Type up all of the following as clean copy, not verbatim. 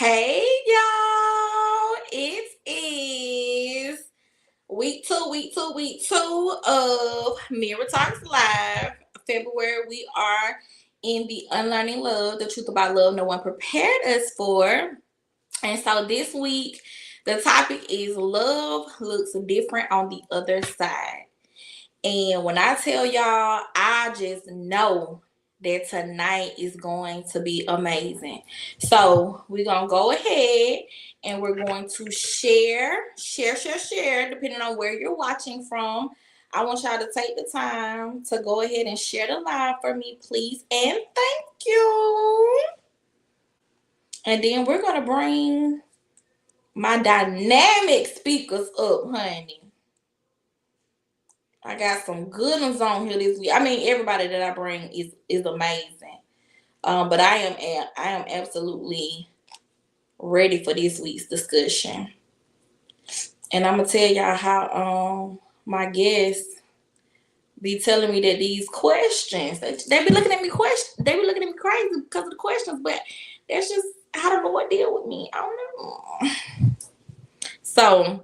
Hey y'all, it is week two of Mirror Talks Live. February, we are in the Unlearning Love, the truth about love no one prepared us for. And so this week, the topic is love looks different on the other side. And when I tell y'all, I just know that tonight is going to be amazing. So we're gonna go ahead and we're going to share, depending on where you're watching from. I want y'all to take the time to go ahead and share the live for me, please. And thank you. And then we're gonna bring my dynamic speakers up, honey. I got some good ones on here this week. I mean, everybody that I bring is amazing. But I am absolutely ready for this week's discussion. And I'm gonna tell y'all how my guests be telling me that these questions they be looking at me crazy because of the questions, but that's just how the Lord deal with me. I don't know. So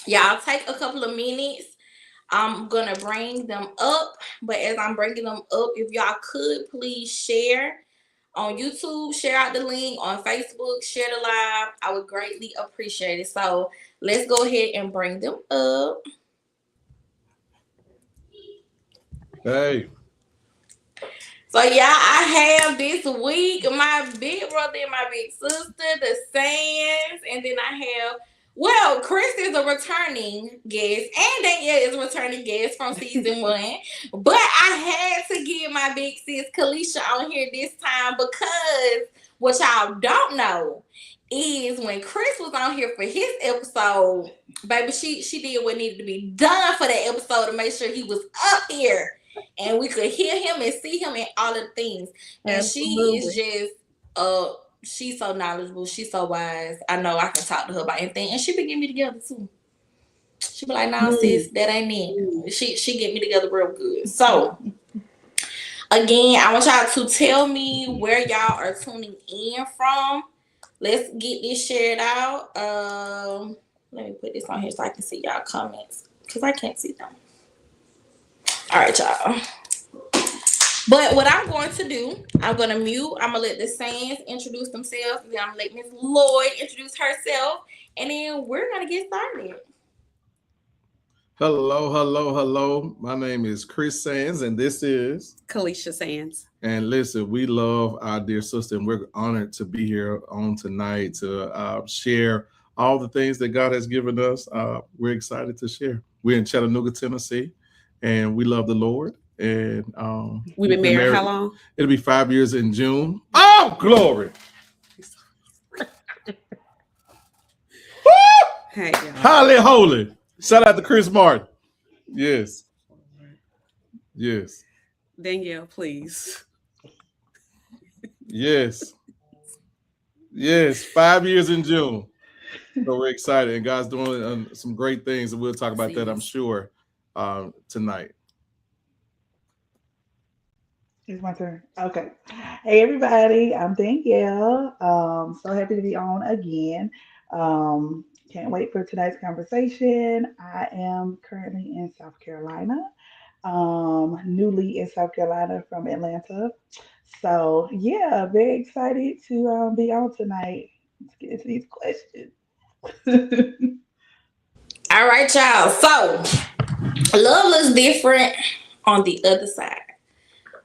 y'all take a couple of minutes. I'm gonna bring them up, but as I'm bringing them up, if y'all could please share on YouTube, share out the link on Facebook, share the live. I would greatly appreciate it. So let's go ahead and bring them up. Hey. So yeah, I have this week my big brother and my big sister, the Sands, and then I have Chris is a returning guest, and Danielle is a returning guest from season one. But I had to get my big sis Kalisha on here this time because what y'all don't know is when Chris was on here for his episode, baby, she did what needed to be done for that episode to make sure he was up here and we could hear him and see him and all of the things. And Absolutely. She is just she's so knowledgeable, she's so wise. I know I can talk to her about anything, and she be getting me together too. She be like, "Nah, sis, that ain't it." She get me together real good. So again, I want y'all to tell me where y'all are tuning in from. Let's get this shared out. Let me put this on here so I can see y'all comments because I can't see them. All right, y'all. But what I'm going to do, I'm going to mute. I'm going to let the Sands introduce themselves. Then I'm going to let Miss Lloyd introduce herself. And then we're going to get started. Hello. My name is Chris Sands, and this is Kalisha Sands. And listen, we love our dear sister, and we're honored to be here on tonight to share all the things that God has given us. We're excited to share. We're in Chattanooga, Tennessee, and we love the Lord. And we've been married how long? It'll be 5 years in June. Oh, glory! Hey, Highly holy. Shout out to Chris Martin. Yes. Danielle, please. Yes. 5 years in June. So we're excited, and God's doing some great things, and we'll talk about that, I'm sure, tonight. It's my turn. Okay. Hey, everybody. I'm Danielle. So happy to be on again. Can't wait for tonight's conversation. I am currently in South Carolina, newly in South Carolina from Atlanta. So, yeah, very excited to be on tonight. Let's get into these questions. All right, y'all. So, love looks different on the other side.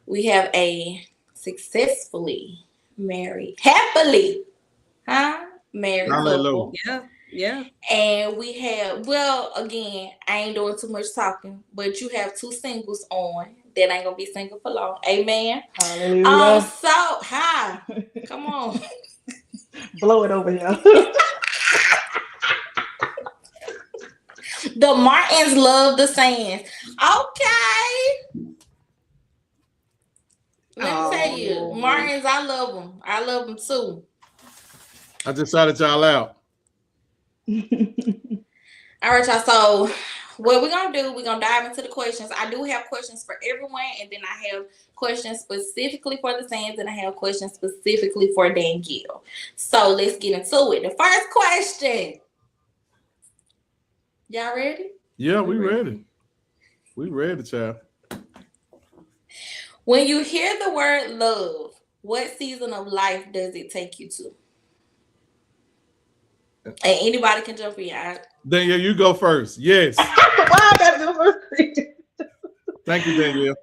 We have a successfully married, happily, married couple. Yeah. And we have, again, I ain't doing too much talking, but you have two singles on that ain't gonna be single for long. Amen. Hallelujah. Come on. Blow it over here. The Martins love the Sands. Okay. Let me tell you, Martins, I love them. I love them too. I just shouted y'all out. All right, y'all. So what we're gonna do, we're gonna dive into the questions. I do have questions for everyone, and then I have questions specifically for the Sands, and I have questions specifically for Danielle. So let's get into it. The first question. Y'all ready? Yeah, we ready. We ready, child. When you hear the word love, what season of life does it take you to? And anybody can jump in. Danielle, you go first. Yes. Why I gotta do first? Thank you, Danielle.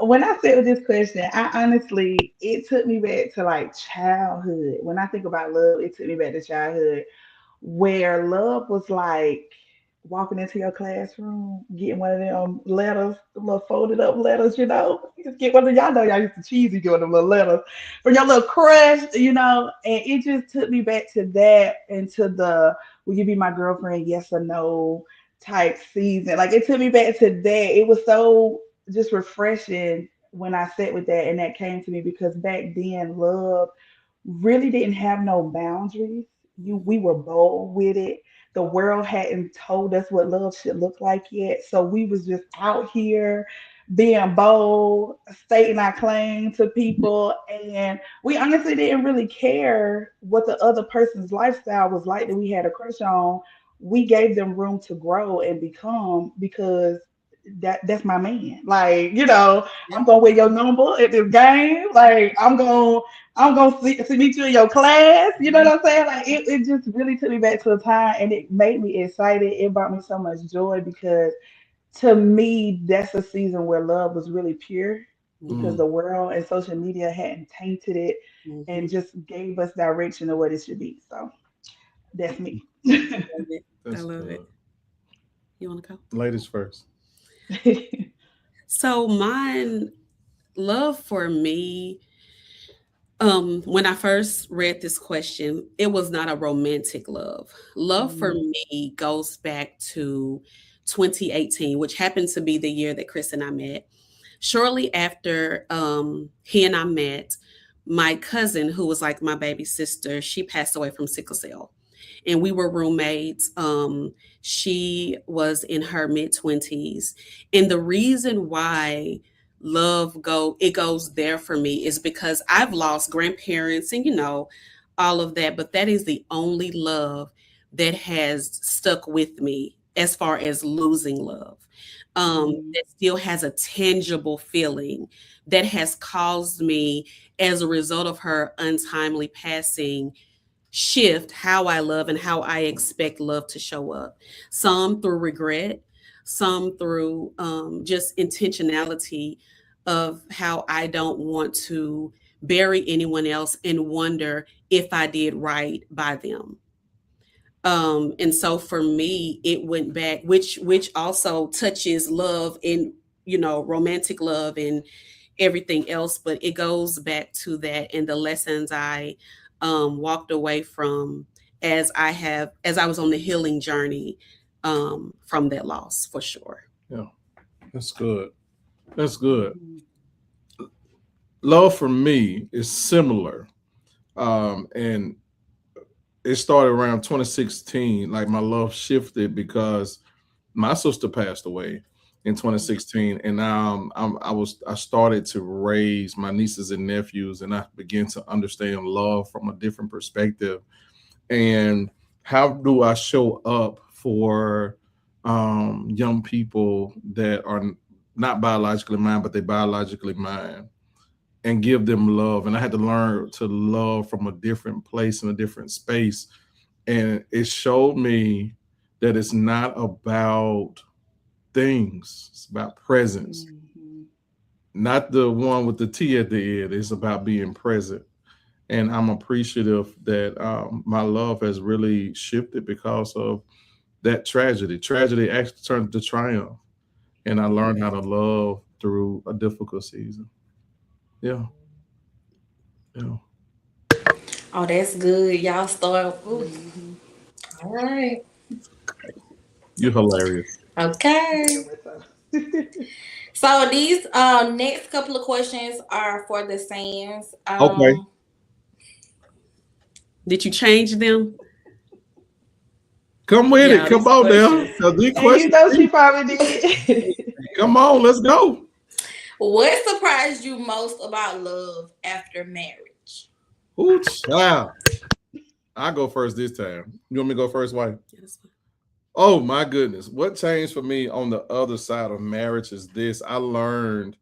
When I sit with this question, I honestly, it took me back to like childhood. When I think about love, it took me back to childhood where love was like walking into your classroom, getting one of them letters, the little folded up letters, you know. You just get one of y'all know y'all used to cheesy get one of them little letters from your little crush, you know. And it just took me back to that and to the will you be my girlfriend, yes or no type season. Like it took me back to that. It was so just refreshing when I sat with that and that came to me because back then love really didn't have no boundaries. We were bold with it. The world hadn't told us what love should look like yet. So we was just out here being bold, stating our claim to people. And we honestly didn't really care what the other person's lifestyle was like that we had a crush on. We gave them room to grow and become because that's my man. Like, you know, I'm gonna wear your number at this game. Like I'm gonna see meet you in your class. You know what I'm saying? Like it just really took me back to a time and it made me excited. It brought me so much joy because to me, that's a season where love was really pure because the world and social media hadn't tainted it and just gave us direction of what it should be. So that's me. I love it. You want to go? Ladies first. So mine, love for me, when I first read this question, it was not a romantic love. Love for me goes back to 2018, which happened to be the year that Chris and I met. Shortly after he and I met, my cousin, who was like my baby sister, she passed away from sickle cell. And we were roommates. She was in her mid-20s. And the reason why it goes there for me is because I've lost grandparents and all of that, but that is the only love that has stuck with me as far as losing love. That still has a tangible feeling that has caused me, as a result of her untimely passing, shift how I love and how I expect love to show up. Some through regret, some through just intentionality of how I don't want to bury anyone else and wonder if I did right by them. And so for me, it went back, which also touches love and romantic love and everything else, but it goes back to that and the lessons I walked away from as I was on the healing journey from that loss, for sure. Yeah, that's good. That's good. Love for me is similar, and it started around 2016. Like my love shifted because my sister passed away in 2016, and now I started to raise my nieces and nephews, and I began to understand love from a different perspective. And how do I show up for young people that are not biologically mine, but they biologically mine, and give them love? And I had to learn to love from a different place and a different space. And it showed me that it's not about things, it's about presence. Not the one with the T at the end. It's about being present. And I'm appreciative that my love has really shifted because of that tragedy. Tragedy actually turned to triumph. And I learned how to love through a difficult season. Yeah. Yeah. Oh, that's good. Y'all start. All right. You're hilarious. Okay. So these next couple of questions are for the Sands. Did you change them? Come with Yeah, it. Come these on now. questions. 'Cause these And you questions. know she probably did. Come on, let's go. What surprised you most about love after marriage? Ooh, child. I go first this time. You want me to go first, wife? Yes. Oh my goodness. What changed for me on the other side of marriage is this. I learned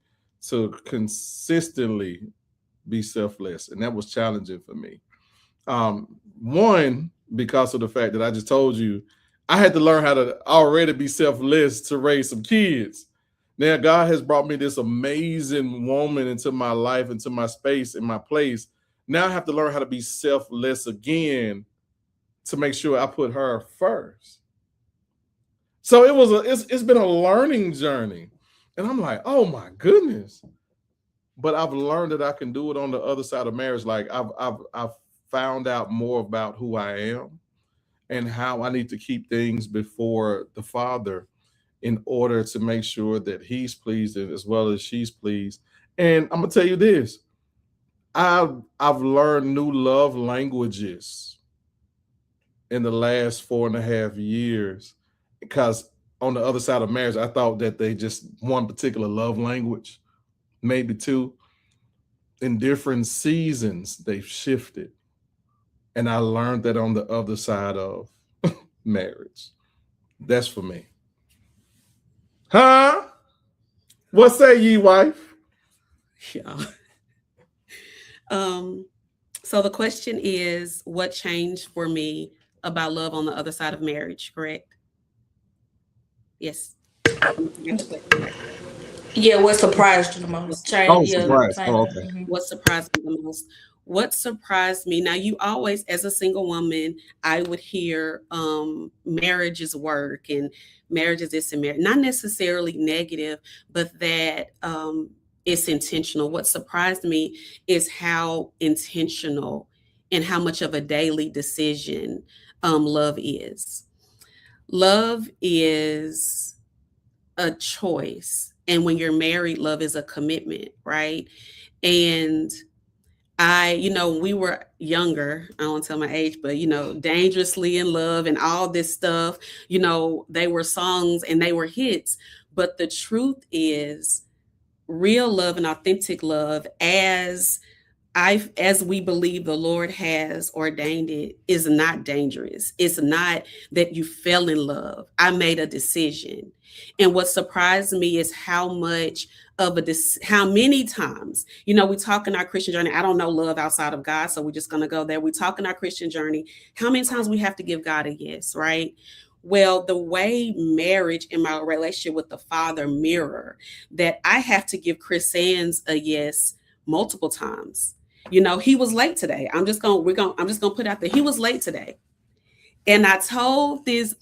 to consistently be selfless, and that was challenging for me. One, because of the fact that I just told you, I had to learn how to already be selfless to raise some kids. Now, God has brought me this amazing woman into my life, into my space, in my place. Now I have to learn how to be selfless again to make sure I put her first. So it's been a learning journey. And I'm like, oh my goodness. But I've learned that I can do it on the other side of marriage. Like I've found out more about who I am and how I need to keep things before the Father in order to make sure that he's pleased as well as she's pleased. And I'm gonna tell you this. I've learned new love languages in the last 4.5 years because on the other side of marriage, I thought that they just one particular love language, maybe two. In different seasons, they've shifted. And I learned that on the other side of marriage. That's for me. Huh? What say ye, wife? Yeah. So the question is, what changed for me about love on the other side of marriage, correct? Yes. Yeah, what surprised you the most? Oh, Yeah, surprise. same. Oh, okay. Mhm. What surprised me the most? What surprised me? Now, you always, as a single woman, I would hear marriage is work and marriage is this and marriage, not necessarily negative, but that it's intentional. What surprised me is how intentional and how much of a daily decision love is. Love is a choice. And when you're married, love is a commitment, right? And when we were younger, I don't want to tell my age, but, dangerously in love and all this stuff, they were songs and they were hits. But the truth is, real love and authentic love, as we believe the Lord has ordained it, is not dangerous. It's not that you fell in love. I made a decision. And what surprised me is how many times, we talk in our Christian journey. I don't know love outside of God, so we're just going to go there. We talk in our Christian journey, how many times we have to give God a yes, right? Well, the way marriage and my relationship with the Father mirror that, I have to give Chris Sands a yes multiple times. He was late today. I'm just gonna put out there, he was late today. And I told this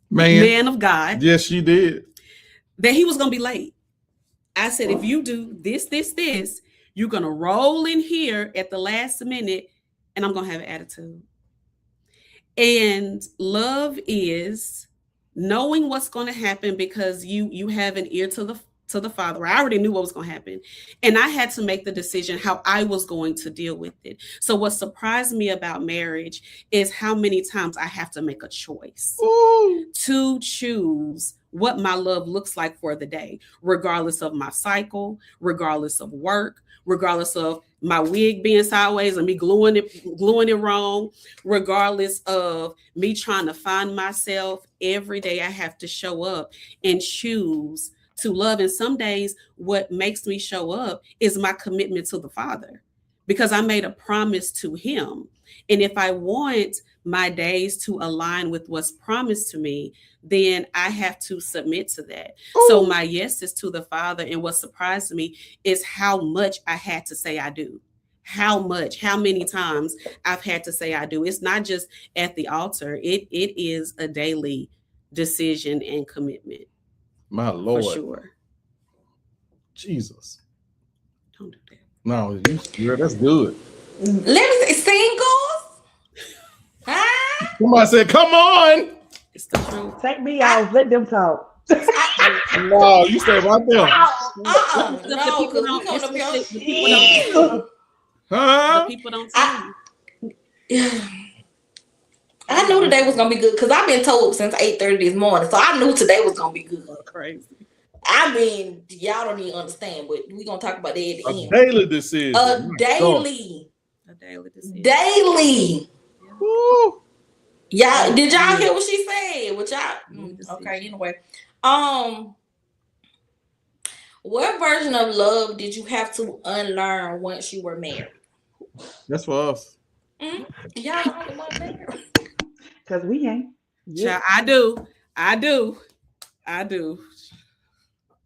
man of God, yes, you did, that he was gonna be late. I said, if you do this, you're gonna roll in here at the last minute and I'm gonna have an attitude. And love is knowing what's going to happen because you have an ear to the Father. I already knew what was going to happen. And I had to make the decision how I was going to deal with it. So what surprised me about marriage is how many times I have to make a choice to choose what my love looks like for the day, regardless of my cycle, regardless of work, regardless of my wig being sideways and me gluing it wrong, regardless of me trying to find myself. Every day I have to show up and choose to love. And some days what makes me show up is my commitment to the Father, because I made a promise to him. And if I want my days to align with what's promised to me, then I have to submit to that. Ooh. So my yes is to the Father. And what surprised me is how much I had to say I do. How many times I've had to say I do. It's not just at the altar. It is a daily decision and commitment. My Lord. For sure. Jesus. Don't do that. No, that's good. Let me say, singles. Huh? Somebody said, come on. It's the truth. Take me off. Let them talk. No, you stay right there. No, because we come up here. Huh? The people don't tell you. I knew today was gonna be good because I've been told since 8:30 this morning, so I knew today was gonna be good. Crazy. I mean, y'all don't even understand, but we're gonna talk about that at the A end. daily decision. A daily. A daily decision. Daily. Woo. Y'all, did y'all hear what she said? What y'all? Okay, anyway. What version of love did you have to unlearn once you were married? That's for us. Y'all the only one there. Because we ain't. Yeah, I do.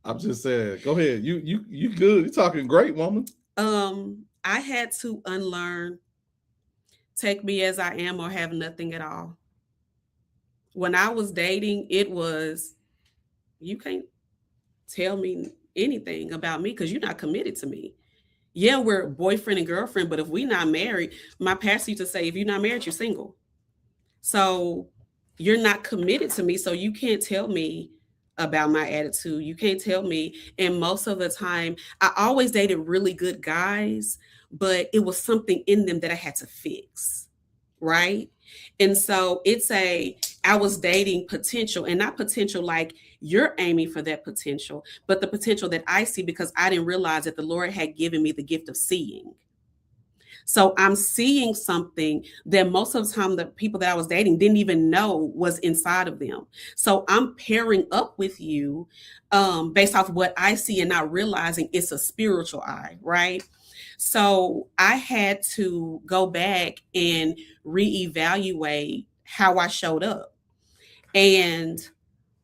I'm just saying. Go ahead. You good. You're talking great, woman. I had to unlearn take me as I am or have nothing at all. When I was dating, it was you can't tell me anything about me because you're not committed to me. Yeah, we're boyfriend and girlfriend, but if we're not married, my pastor used to say, if you're not married, you're single. So you're not committed to me. So you can't tell me about my attitude. You can't tell me. And most of the time, I always dated really good guys, but it was something in them that I had to fix. Right. And so I was dating potential, and not potential like you're aiming for that potential, but the potential that I see because I didn't realize that the Lord had given me the gift of seeing. So I'm seeing something that most of the time the people that I was dating didn't even know was inside of them. So I'm pairing up with you based off what I see and not realizing it's a spiritual eye, right? So I had to go back and reevaluate how I showed up and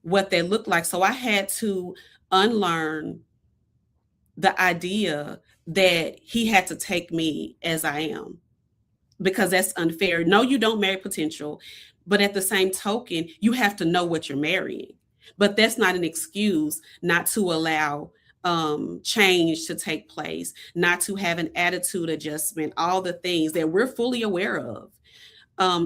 what they looked like. So I had to unlearn the idea that he had to take me as I am, because that's unfair. No, you don't marry potential, but at the same token, you have to know what you're marrying. But that's not an excuse not to allow change to take place, not to have an attitude adjustment, all the things that we're fully aware of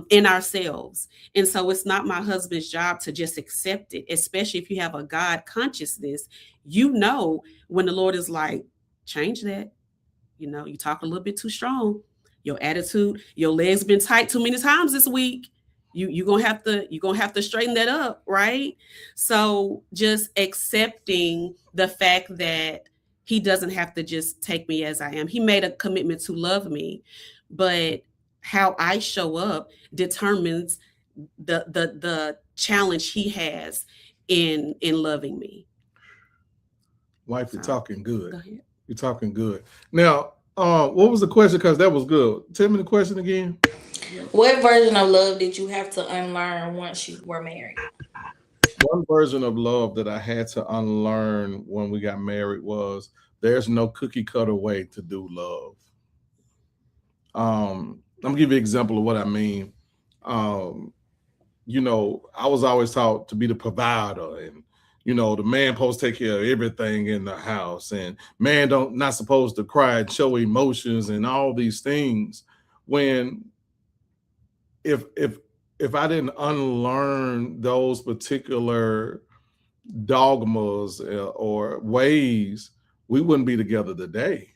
in ourselves. And so it's not my husband's job to just accept it, especially if you have a God consciousness. You know, when the Lord is like, change that, you know, you talk a little bit too strong, your attitude, your legs been tight too many times this week. You're gonna have to straighten that up, right? So just accepting the fact that he doesn't have to just take me as I am. He made a commitment to love me, but how I show up determines the challenge he has in loving me. Wife, you're talking good. Go ahead. You're talking good. Now, what was the question? Because that was good. Tell me the question again. What version of love did you have to unlearn once you were married? One version of love that I had to unlearn when we got married was there's no cookie cutter way to do love. I'm gonna give you an example of what I mean. You know, I was always taught to be the provider, and you know, the man supposed to take care of everything in the house, and man not supposed to cry and show emotions and all these things. When if I didn't unlearn those particular dogmas or ways, we wouldn't be together today,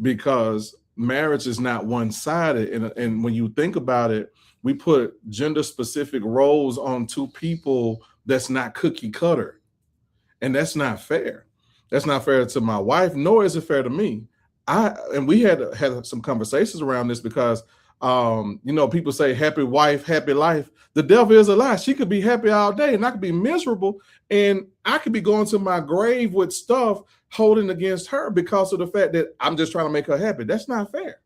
because marriage is not one-sided. And when you think about it, we put gender specific roles on two people that's not cookie cutter. And that's not fair. That's not fair to my wife, nor is it fair to me. And we had some conversations around this because you know, people say happy wife, happy life. The devil is a lie. She could be happy all day and I could be miserable, and I could be going to my grave with stuff holding against her because of the fact that I'm just trying to make her happy. That's not fair.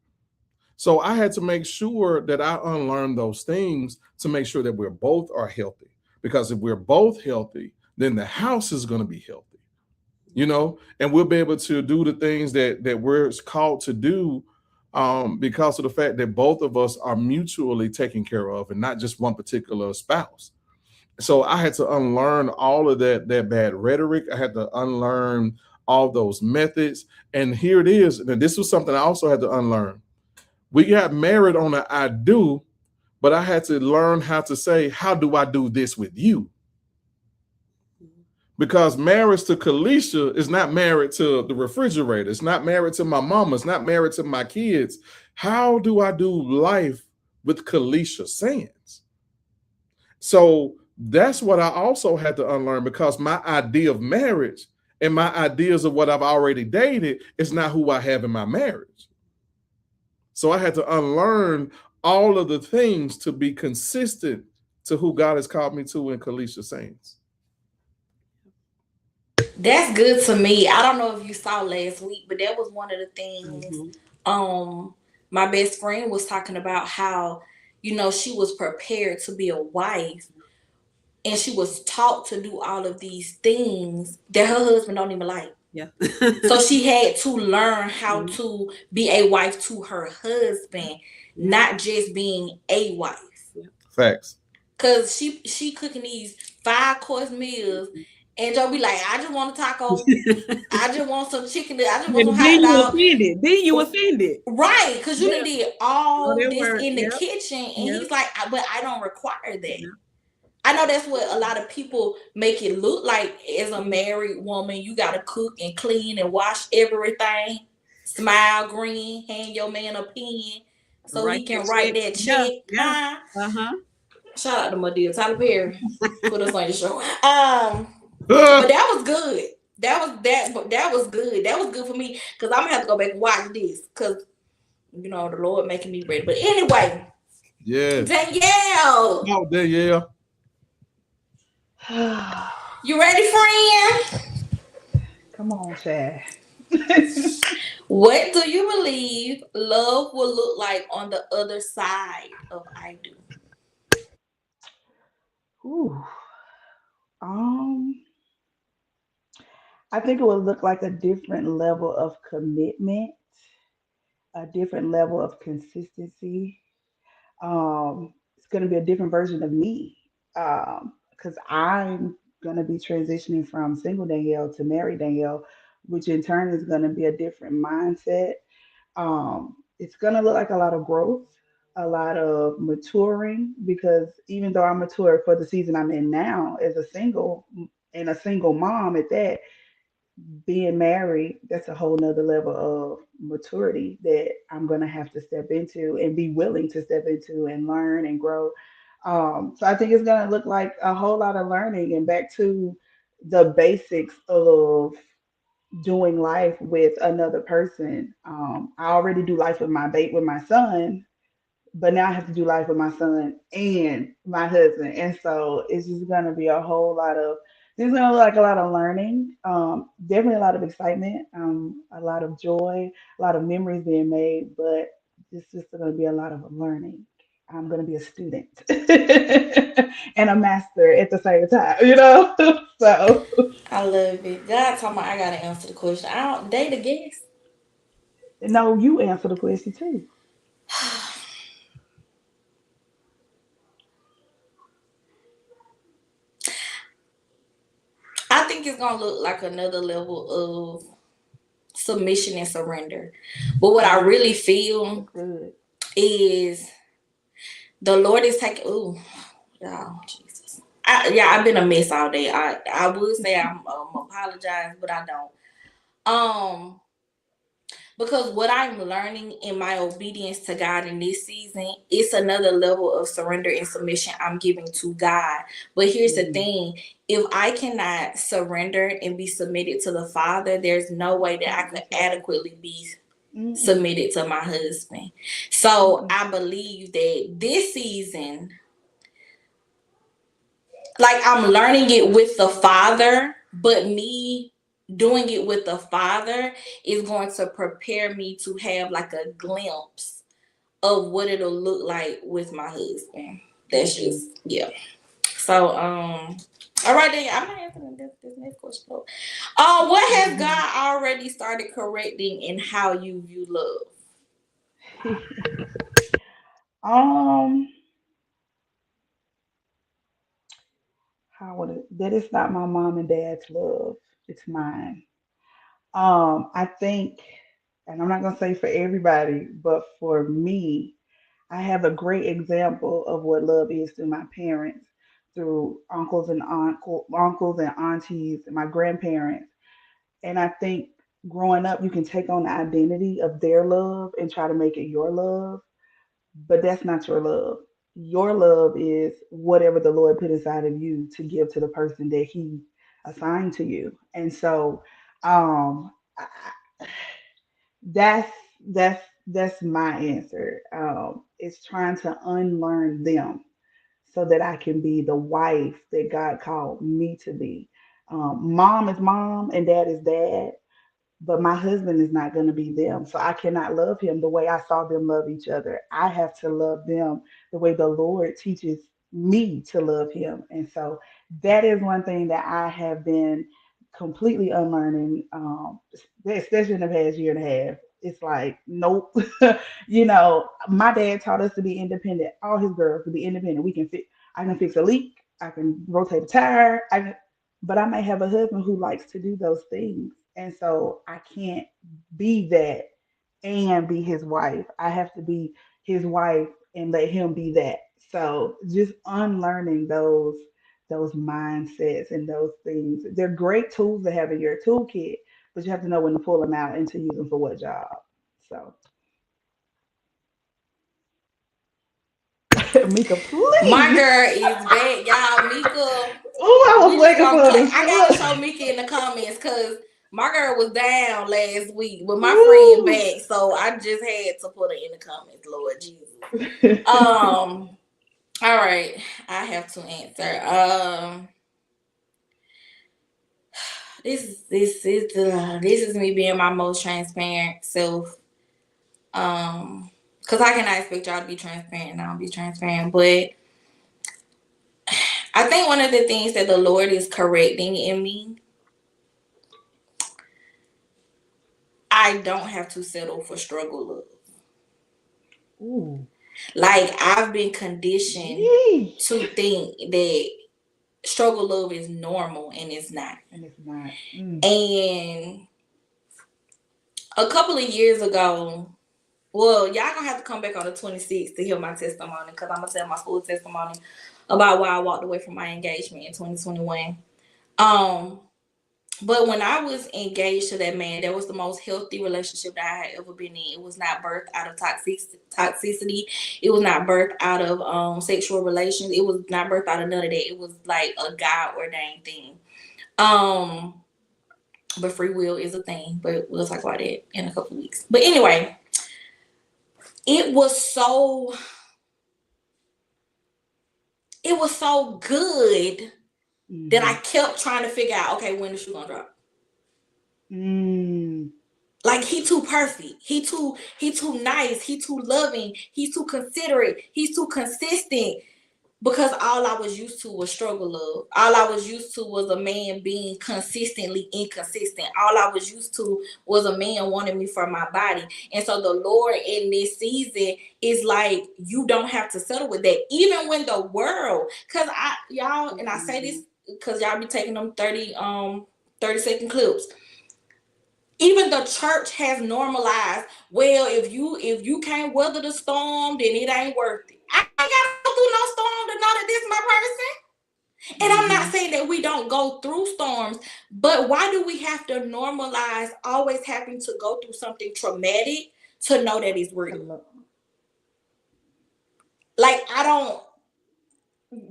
So I had to make sure that I unlearn those things to make sure that we're both are healthy. Because if we're both healthy, then the house is going to be healthy, you know, and we'll be able to do the things that we're called to do because of the fact that both of us are mutually taken care of and not just one particular spouse. So I had to unlearn all of that bad rhetoric. I had to unlearn all those methods. And here it is. And this was something I also had to unlearn. We got married on an I do, but I had to learn how to say, how do I do this with you? Because marriage to Kalisha is not married to the refrigerator. It's not married to my mama. It's not married to my kids. How do I do life with Kalisha Sands? So that's what I also had to unlearn, because my idea of marriage and my ideas of what I've already dated is not who I have in my marriage. So I had to unlearn all of the things to be consistent to who God has called me to in Kalisha Saints. That's good to me. I don't know if you saw last week, but that was one of the things. Mhm. Um, my best friend was talking about how, she was prepared to be a wife, and she was taught to do all of these things that her husband don't even like. Yeah. So she had to learn how Mhm. to be a wife to her husband, Yeah. not just being a wife. Facts. Cause she cooking these 5-course meals, and Joe be like, I just want a taco. I just want some chicken. I just want And some then hot you dog. offended. Then you offended. Right, because you Yeah. done did Oh, all that this word. in the Yep. kitchen. And Yep. he's like, but I don't require that. Yep. I know that's what a lot of people make it look like. As a married woman, you got to cook and clean and wash everything. Smile, green, hand your man a pen so Write he that can write shit. that Yeah. check. Yeah. Huh? Uh-huh. Shout out to my dear Tyler Perry. Put us on your show. But Ah, that was good. That was good. That was good for me, because I'm gonna have to go back and watch this, because the Lord making me ready. But anyway, yes. Danielle, Oh, there, yeah. you ready, friend? Come on, Chad. What do you believe love will look like on the other side of I do? Ooh. Um, I think it would look like a different level of commitment, a different level of consistency. It's going to be a different version of me, because I'm going to be transitioning from single Danielle to married Danielle, which in turn is going to be a different mindset. It's going to look like a lot of growth, a lot of maturing, because even though I'm mature for the season I'm in now as a single and a single mom at that, being married, that's a whole nother level of maturity that I'm going to have to step into and be willing to step into and learn and grow. So I think it's going to look like a whole lot of learning and back to the basics of doing life with another person. I already do life with my date with my son, but now I have to do life with my son and my husband, and so it's just gonna be a whole lot of. There's gonna look like a lot of learning, definitely a lot of excitement, a lot of joy, a lot of memories being made, but it's just gonna be a lot of learning. I'm gonna be a student and a master at the same time. So I love it. God told me I gotta answer the question. I don't date a guess. no, you answer the question too. I think it's gonna look like another level of submission and surrender. But what I really feel That's good. is the Lord is taking. Ooh, y'all, Jesus. I've been a mess all day. I would say I'm apologize, but I don't. Um, because what I'm learning in my obedience to God in this season, it's another level of surrender and submission I'm giving to God. But here's the Mhm. thing: if I cannot surrender and be submitted to the Father, there's no way that I Can't could be trusted. adequately be Mm-mm. submitted to my husband. So Mm-mm. I believe that this season, like, I'm learning it with the Father, but me doing it with the Father is going to prepare me to have like a glimpse of what it'll look like with my husband. That's Mhm. just, yeah. So all right, then I'm not answering this next question. What has Mhm. God already started correcting in how you view love? um, how would it? That is not my mom and dad's love. It's mine. I think, and I'm not gonna say for everybody, but for me, I have a great example of what love is through my parents, through uncles and aunties, and my grandparents. And I think growing up, you can take on the identity of their love and try to make it your love, but that's not your love. your love is whatever the Lord put inside of you to give to the person that He assigned to you. And so, that's that's my answer. It's trying to unlearn them so that I can be the wife that God called me to be. Mom is mom and dad is dad, but my husband is not going to be them. So I cannot love him the way I saw them love each other. I have to love them the way the Lord teaches me to love him. And so that is one thing that I have been completely unlearning, especially in the past year and a half. It's like, nope. My dad taught us to be independent. All his girls to be independent. I can fix a leak. I can rotate a tire. But I may have a husband who likes to do those things. And so I can't be that and be his wife. I have to be his wife and let him be that. So just unlearning those mindsets and those things. They're great tools to have in your toolkit, but you have to know when to pull them out and to use them for what job. So Mika, My please. girl is back, y'all. Mika, Oh, I was we just waiting gonna for play. the I gotta short. show Mika in the comments because my girl was down last week, but my friend Ooh. back, so I just had to put her in the comments. Lord Jesus. All right, I have to answer. This is me being my most transparent self. Because I cannot expect y'all to be transparent and I don't be transparent, but I think one of the things that the Lord is correcting in me, I don't have to settle for struggle love. Ooh. Like I've been conditioned Yee. to think that struggle love is normal and it's not. And it's not. Mm. And a couple of years ago, well, y'all gonna have to come back on the 26th to hear my testimony because I'm gonna tell my full testimony about why I walked away from my engagement in 2021. But when I was engaged to that man, that was the most healthy relationship that I had ever been in. It was not birthed out of toxicity. It was not birthed out of sexual relations. It was not birthed out of none of that. It was like a God ordained thing. But free will is a thing. But we'll talk about that in a couple of weeks. But anyway, it was so good that I kept trying to figure out, okay, when is she gonna drop? Like he too perfect. He too nice. He too loving. He's too considerate. He's too consistent. Because all I was used to was struggle love. All I was used to was a man being consistently inconsistent. All I was used to was a man wanting me for my body. And so the Lord in this season is like, you don't have to settle with that. Even when the world, because y'all, and I say this because y'all be taking them 30-second clips. Even the church has normalized, well, if you can't weather the storm, then it ain't worth it. I ain't gotta go through no storm to know that this is my person. And I'm not saying that we don't go through storms, but why do we have to normalize always having to go through something traumatic to know that it's real? Like,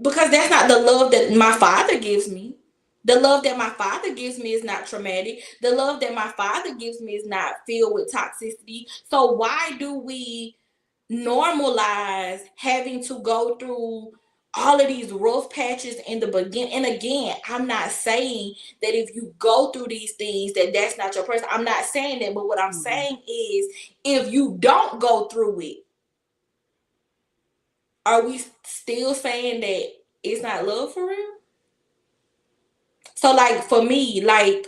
because that's not the love that my father gives me. The love that my father gives me is not traumatic. The love that my father gives me is not filled with toxicity. So why do we normalize having to go through all of these rough patches in the beginning? And again, I'm not saying that if you go through these things that that's not your person. I'm not saying that. But what I'm saying is if you don't go through it, are we still saying that it's not love for real? So like for me, like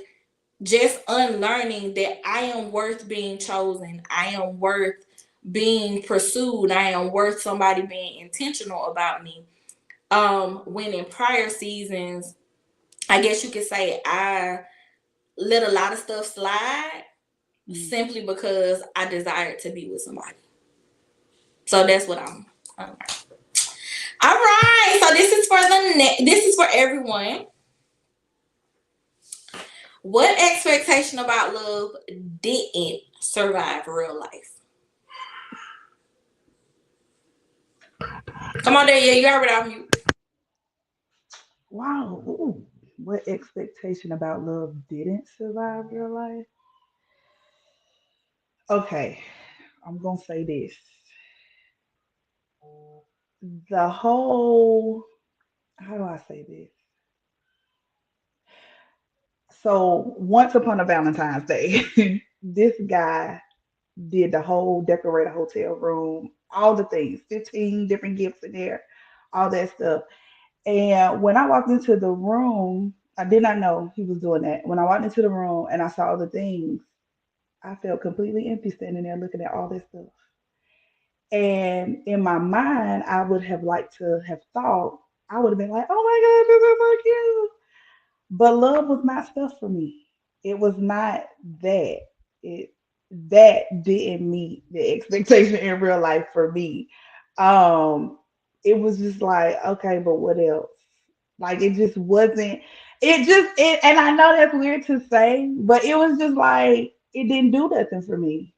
just unlearning that I am worth being chosen. I am worth being pursued. I am worth somebody being intentional about me. When in prior seasons, I guess you could say I let a lot of stuff slide simply because I desired to be with somebody. So that's what I'm. All right. So this is for everyone. What expectation about love didn't survive real life? Come on, Danielle, you already off mute. Wow. Ooh. What expectation about love didn't survive your life? Okay, I'm gonna say this. The whole, how do I say this? So once upon a Valentine's Day, this guy did the whole decorate a hotel room, all the things, 15 different gifts in there, all that stuff. And when I walked into the room, I did not know he was doing that. When I walked into the room and I saw all the things, I felt completely empty standing there looking at all this stuff. And in my mind, I would have liked to have thought, I would have been like, oh my God, this is so cute. But love was not stuff for me. It was not that. It that didn't meet the expectation in real life for me. Um, it was just like, okay, but what else? Like it just wasn't. And I know that's weird to say, but it was just like it didn't do nothing for me.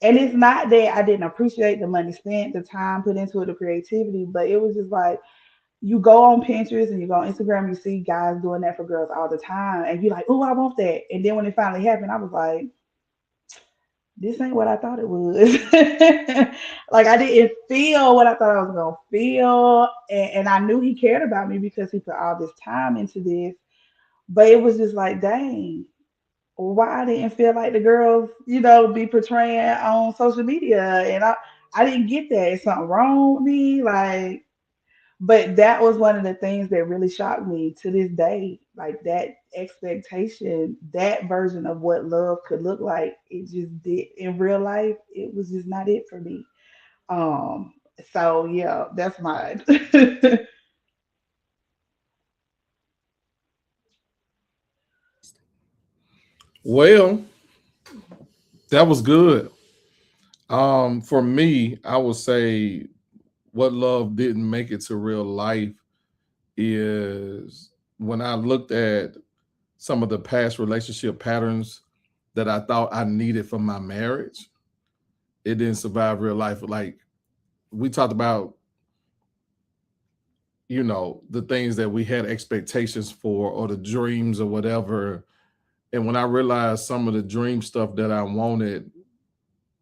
And it's not that I didn't appreciate the money spent, the time put into it, the creativity, but it was just like you go on Pinterest and you go on Instagram, you see guys doing that for girls all the time, and you're like, oh, I want that. And then when it finally happened, I was like, this ain't what I thought it was. Like I didn't feel what I thought I was gonna feel, and I knew he cared about me because he put all this time into this. But it was just like, dang, why I didn't feel like the girls, be portraying on social media, and I didn't get that. Is something wrong with me? Like, but that was one of the things that really shocked me to this day. Like that expectation, that version of what love could look like, it just did in real life. It was just not it for me. Um, so yeah, that's mine. Well, that was good. For me, I would say what love didn't make it to real life is when I looked at some of the past relationship patterns that I thought I needed for my marriage, it didn't survive real life. Like we talked about, the things that we had expectations for or the dreams or whatever. And when I realized some of the dream stuff that I wanted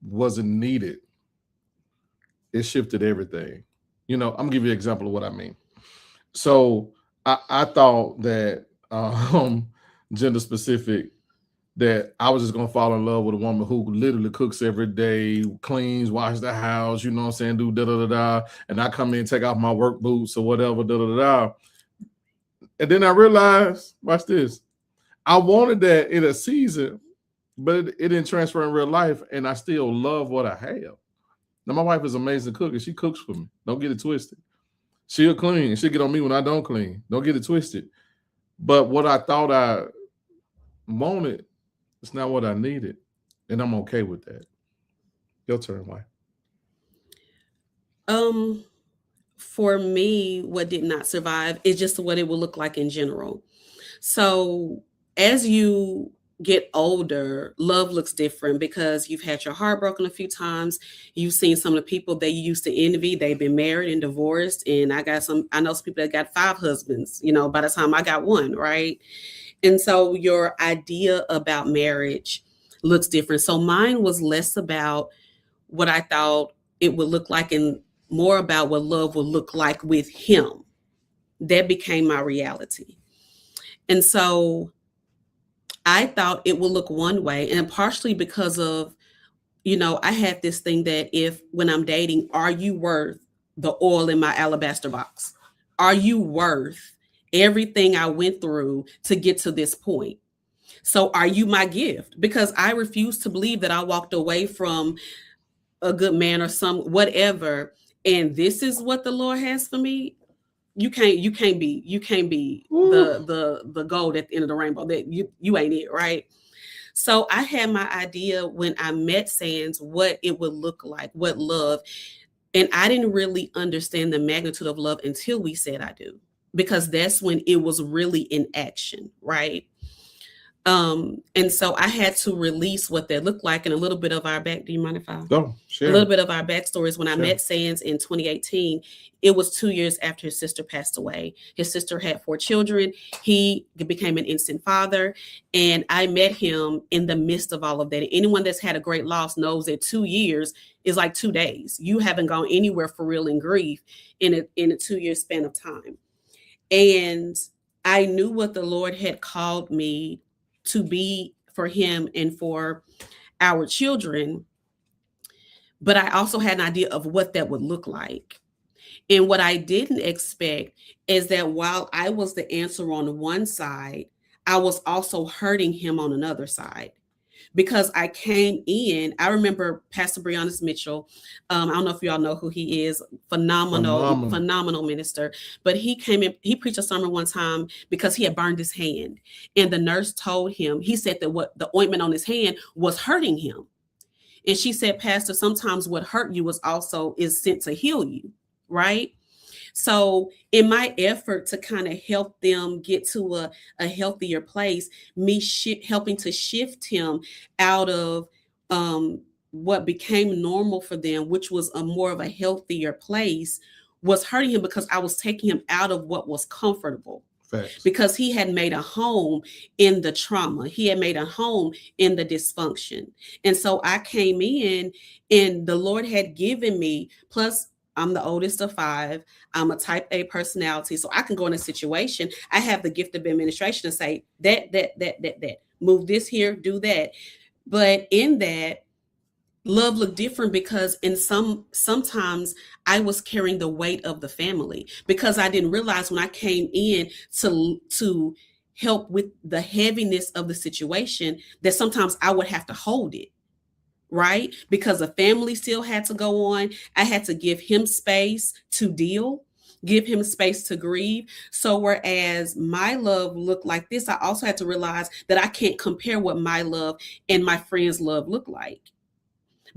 wasn't needed, it shifted everything. I'm gonna give you an example of what I mean. So I thought that gender specific, that I was just gonna fall in love with a woman who literally cooks every day, cleans, washes the house, you know what I'm saying, do da da da da, and I come in, take off my work boots or whatever, da da da da. And then I realized, watch this, I wanted that in a season, but it didn't transfer in real life, and I still love what I have. Now my wife is an amazing cook, and she cooks for me. Don't get it twisted. She'll clean. She'll get on me when I don't clean. Don't get it twisted. But what I thought I wanted, it's not what I needed. And I'm okay with that. Your turn, wife. Um, for me, what did not survive is just what it will look like in general. So as you get older, love looks different because you've had your heart broken a few times. You've seen some of the people that you used to envy. They've been married and divorced. And I know some people that got 5 husbands, by the time I got one, right? And so your idea about marriage looks different. So mine was less about what I thought it would look like and more about what love would look like with him. That became my reality. And so I thought it would look one way, and partially because of, I had this thing that if when I'm dating, are you worth the oil in my alabaster box? Are you worth everything I went through to get to this point? So are you my gift? Because I refuse to believe that I walked away from a good man or some whatever, and this is what the Lord has for me. You can't be the gold at the end of the rainbow. That you ain't it, right? So I had my idea when I met Sands what it would look like, what love, and I didn't really understand the magnitude of love until we said I do, because that's when it was really in action, right? And so I had to release what that looked like, and a little bit of our back. Do you mind if I Go share a little bit of our backstories? When I Sure. met Sands in 2018, it was 2 years after his sister passed away. His sister had 4 children. He became an instant father, and I met him in the midst of all of that. Anyone that's had a great loss knows that 2 years is like 2 days. You haven't gone anywhere for real in grief in a 2-year span of time. And I knew what the Lord had called me to be for him and for our children, but I also had an idea of what that would look like. And what I didn't expect is that while I was the answer on one side, I was also hurting him on another side. Because I came in, I remember Pastor Breonna Mitchell. I don't know if y'all know who he is. Phenomenal minister. But he came in, he preached a sermon one time because he had burned his hand. And the nurse told him, he said that what the ointment on his hand was hurting him. And she said, Pastor, sometimes what hurt you is sent to heal you, right? So in my effort to kind of help them get to a healthier place, me helping to shift him out of what became normal for them, which was a more of a healthier place, was hurting him because I was taking him out of what was comfortable. Facts. Because he had made a home in the trauma. He had made a home in the dysfunction. And so I came in and the Lord had given me, plus I'm the oldest of 5. I'm a type A personality. So I can go in a situation. I have the gift of administration to say that, move this here, do that. But in that, love looked different because sometimes I was carrying the weight of the family because I didn't realize when I came in to help with the heaviness of the situation that sometimes I would have to hold it. Right? Because the family still had to go on. I had to give him space to deal, give him space to grieve. So whereas my love looked like this, I also had to realize that I can't compare what my love and my friend's love look like.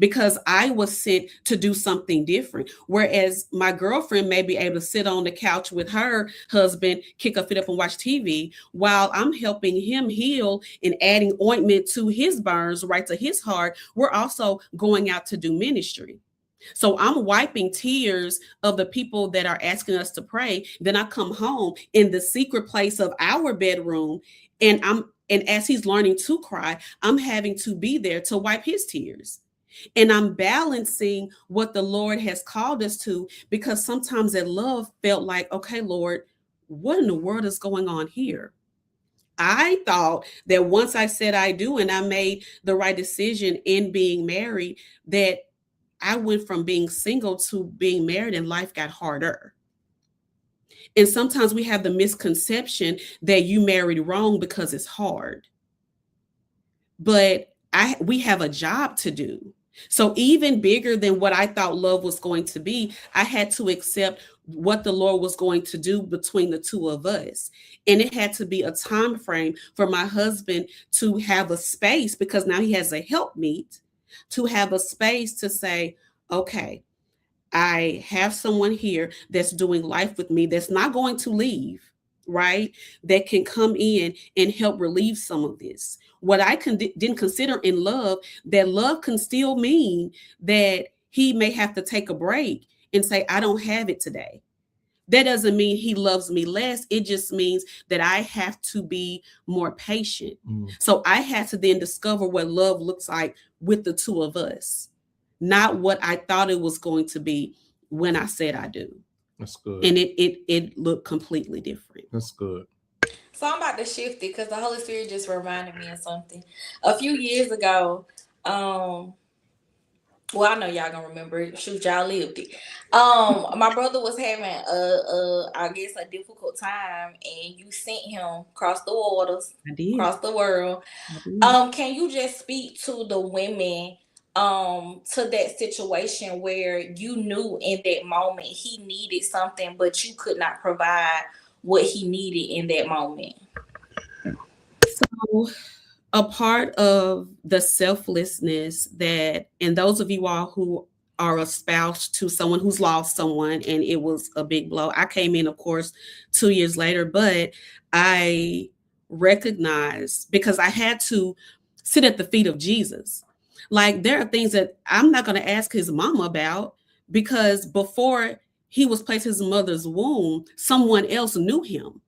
Because I was sent to do something different. Whereas my girlfriend may be able to sit on the couch with her husband, kick her feet up and watch TV, while I'm helping him heal and adding ointment to his burns, right to his heart. We're also going out to do ministry. So I'm wiping tears of the people that are asking us to pray. Then I come home in the secret place of our bedroom, and as he's learning to cry, I'm having to be there to wipe his tears. And I'm balancing what the Lord has called us to, because sometimes that love felt like, okay, Lord, what in the world is going on here? I thought that once I said I do and I made the right decision in being married, that I went from being single to being married and life got harder. And sometimes we have the misconception that you married wrong because it's hard. But we have a job to do. So even bigger than what I thought love was going to be, I had to accept what the Lord was going to do between the two of us. And it had to be a time frame for my husband to have a space, because now he has a helpmeet, to have a space to say, okay, I have someone here that's doing life with me, that's not going to leave, right? That can come in and help relieve some of this. What I didn't consider in love, that love can still mean that he may have to take a break and say, I don't have it today. That doesn't mean he loves me less. It just means that I have to be more patient. So I had to then discover what love looks like with the two of us, not what I thought it was going to be when I said I do. That's good. And it looked completely different. That's good. So I'm about to shift it because the Holy Spirit just reminded me of something. A few years ago, well, I know y'all gonna remember it. Shoot, y'all lived it. My brother was having I guess a difficult time, and you sent him across the waters, across the world. Can you just speak to the women to that situation where you knew in that moment he needed something, but you could not provide what he needed in that moment? So a part of the selflessness that, and those of you all who are a spouse to someone who's lost someone and it was a big blow. I came in, of course, 2 years later, but I recognize, because I had to sit at the feet of Jesus. Like, there are things that I'm not going to ask his mama about, because before he was placed in his mother's womb, someone else knew him.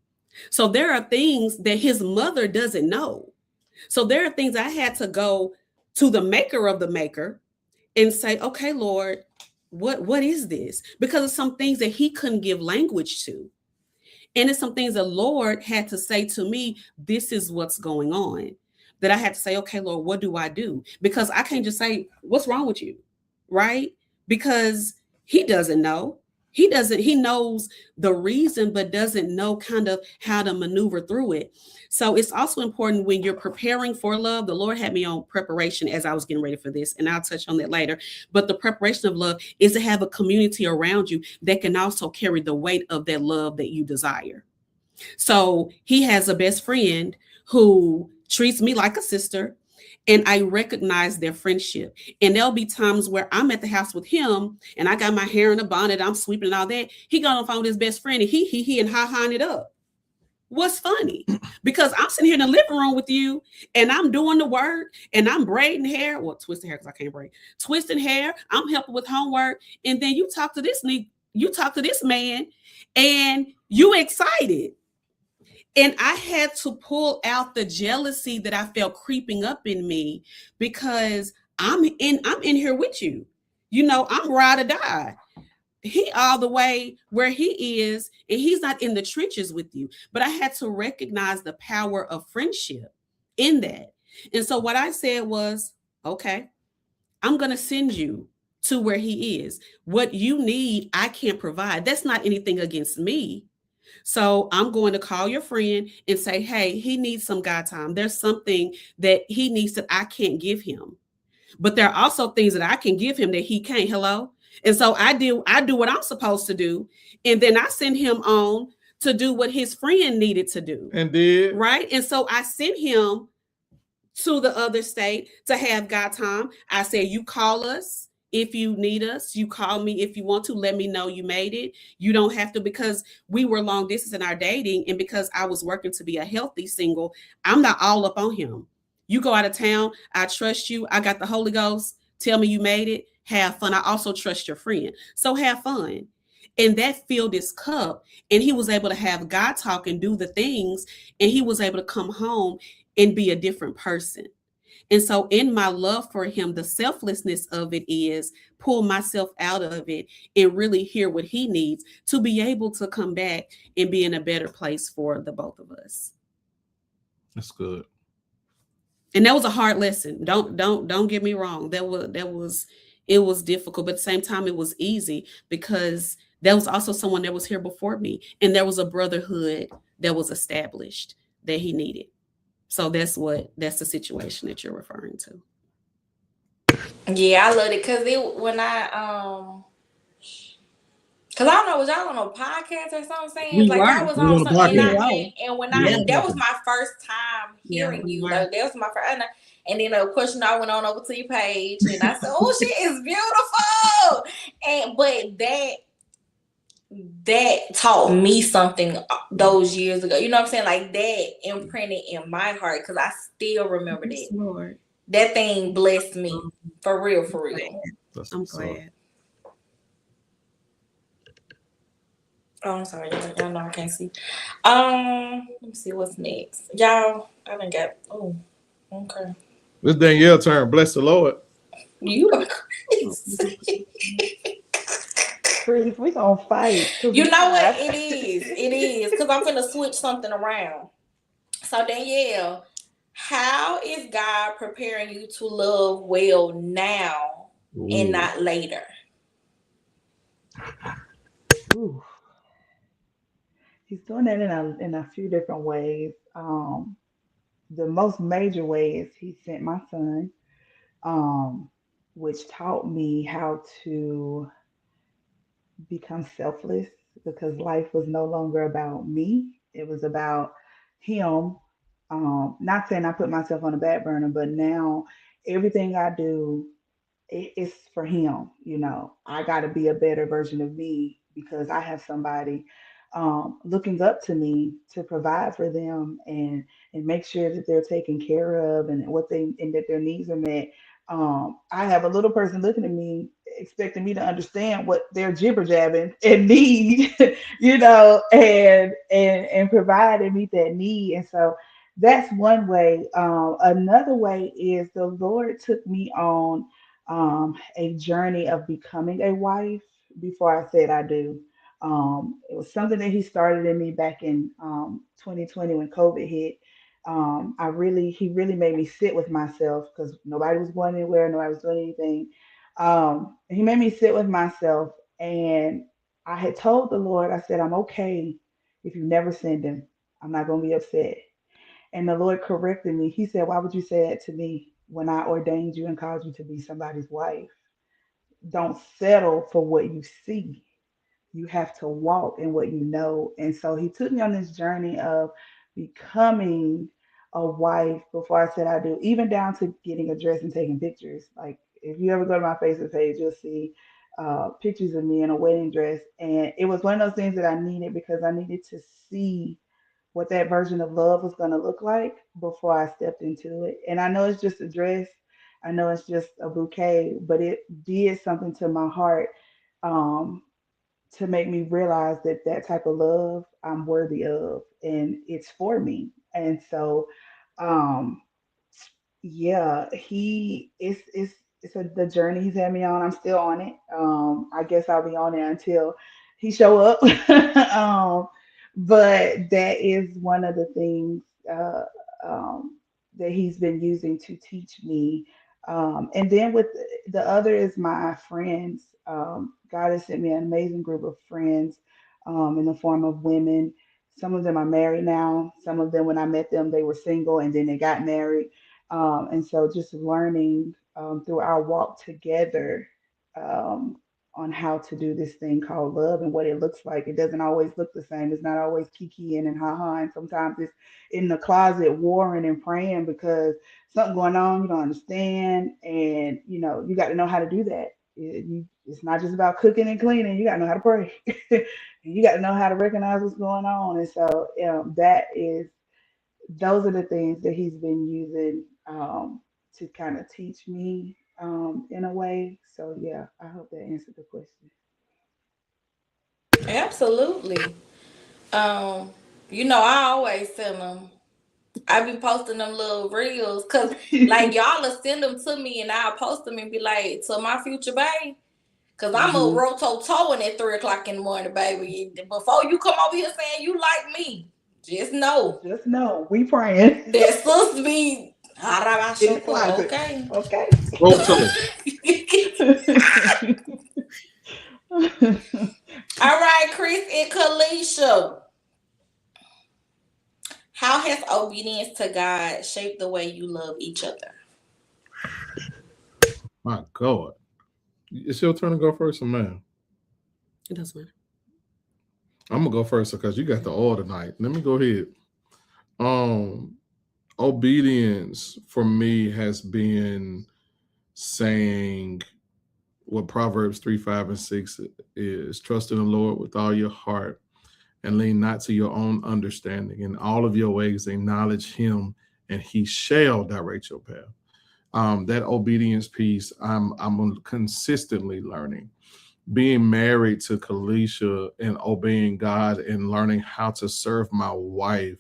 So there are things that his mother doesn't know. So there are things I had to go to the maker of the maker and say, okay, Lord, what is this? Because of some things that he couldn't give language to. And it's some things the Lord had to say to me, this is what's going on. That I had to say, okay, Lord, what do I do? Because I can't just say, what's wrong with you? Right? Because he doesn't know. He knows the reason, but doesn't know kind of how to maneuver through it. So it's also important when you're preparing for love. The Lord had me on preparation as I was getting ready for this, and I'll touch on that later. But the preparation of love is to have a community around you that can also carry the weight of that love that you desire. So he has a best friend who treats me like a sister, and I recognize their friendship. And there'll be times where I'm at the house with him and I got my hair in a bonnet, I'm sweeping and all that. He got on the phone with his best friend and he and ha-haing it up. What's funny? Because I'm sitting here in the living room with you and I'm doing the work and I'm braiding hair. Well, twisting hair because I can't braid. Twisting hair. I'm helping with homework. And then you talk to this man and you excited. And I had to pull out the jealousy that I felt creeping up in me, because I'm in here with you. You know, I'm ride or die. He all the way where he is, and he's not in the trenches with you. But I had to recognize the power of friendship in that. And so what I said was, okay, I'm going to send you to where he is. What you need, I can't provide. That's not anything against me. So I'm going to call your friend and say, hey, he needs some God time. There's something that he needs that I can't give him. But there are also things that I can give him that he can't. Hello. And so I do what I'm supposed to do. And then I send him on to do what his friend needed to do. And did. Right. And so I sent him to the other state to have God time. I said, you call us if you need us. You call me if you want to. Let me know you made it. You don't have to, because we were long distance in our dating, and because I was working to be a healthy single, I'm not all up on him. You go out of town, I trust you. I got the Holy Ghost. Tell me you made it. Have fun. I also trust your friend. So have fun. And that filled his cup, and he was able to have God talk and do the things, and he was able to come home and be a different person. And so in my love for him, the selflessness of it is pull myself out of it and really hear what he needs to be able to come back and be in a better place for the both of us. That's good. And that was a hard lesson. Don't get me wrong. It was difficult, but at the same time, it was easy, because there was also someone that was here before me, and there was a brotherhood that was established that he needed. So that's the situation that you're referring to. Yeah, I love it, because because I don't know, was y'all on a podcast or something saying? Like, I was on something, and when that was my first time hearing you. Like, that was my first, and then of course, I went on over to your page and I said, oh, she is beautiful. And but that taught me something those years ago. You know what I'm saying? Like, that imprinted in my heart, because I still remember that. Lord. That thing blessed me for real, for real. I'm glad. Oh, I'm sorry, y'all know I can't see. Let me see what's next, y'all. I done got. Oh, okay. It's Danielle's turn. Bless the Lord. You are crazy. Chris, we gonna fight. You know what? It is because I'm gonna switch something around. So Danielle, how is God preparing you to love well now and not later? Ooh. He's doing that in a few different ways. The most major way is he sent my son, which taught me how to become selfless, because life was no longer about me. It was about him. Not saying I put myself on the back burner, but now everything I do, it's for him. You know, I got to be a better version of me because I have somebody looking up to me to provide for them and make sure that they're taken care of and that their needs are met. I have a little person looking at me expecting me to understand what they're jibber jabbing and need, and provide and meet that need. And so that's one way. Another way is the Lord took me on a journey of becoming a wife before I said I do. It was something that He started in me back in 2020 when COVID hit. He really made me sit with myself because nobody was going anywhere, nobody was doing anything. He made me sit with myself, and I had told the Lord, I said, I'm okay if you never send him. I'm not going to be upset. And the Lord corrected me. He said, why would you say that to me when I ordained you and called you to be somebody's wife? Don't settle for what you see. You have to walk in what you know. And so he took me on this journey of becoming a wife before I said I do, even down to getting a dress and taking pictures. Like if you ever go to my Facebook page, you'll see pictures of me in a wedding dress. And it was one of those things that I needed because I needed to see what that version of love was going to look like before I stepped into it. And I know it's just a dress, I know it's just a bouquet, but it did something to my heart. Um, to make me realize that that type of love I'm worthy of and it's for me. And so, um, yeah, the journey he's had me on. I'm still on it. I guess I'll be on it until he show up. um, but that is one of the things um, that he's been using to teach me. And then with the other is my friends. God has sent me an amazing group of friends in the form of women. Some of them are married now. Some of them, when I met them, they were single and then they got married. And so just learning through our walk together um, on how to do this thing called love and what it looks like. It doesn't always look the same. It's not always kikiing and ha-ha. And sometimes it's in the closet warring and praying because something going on you don't understand. And, you got to know how to do that. It's not just about cooking and cleaning. You got to know how to pray. And you got to know how to recognize what's going on. And so those are the things that he's been using to kind of teach me in a way. So yeah, I hope that answered the question. Absolutely. Um, I always tell them I be posting them little reels because like y'all will send them to me and I'll post them and be like, to my future babe. Cause I'm a Hmm. rototoing at 3 o'clock in the morning, baby. Before you come over here saying you like me, just know Just know we praying that sis be in the closet. okay. Okay. Roto. All right, Chris and Kalisha. How has obedience to God shaped the way you love each other? My God. It's your turn to go first, or man? It doesn't matter. I'm gonna go first because you got the order tonight. Let me go ahead. Um, Obedience for me has been saying what Proverbs 3, 5, and 6 is: trust in the Lord with all your heart and lean not to your own understanding. In all of your ways, acknowledge him, and he shall direct your path. That obedience piece, I'm consistently learning. Being married to Kalisha and obeying God and learning how to serve my wife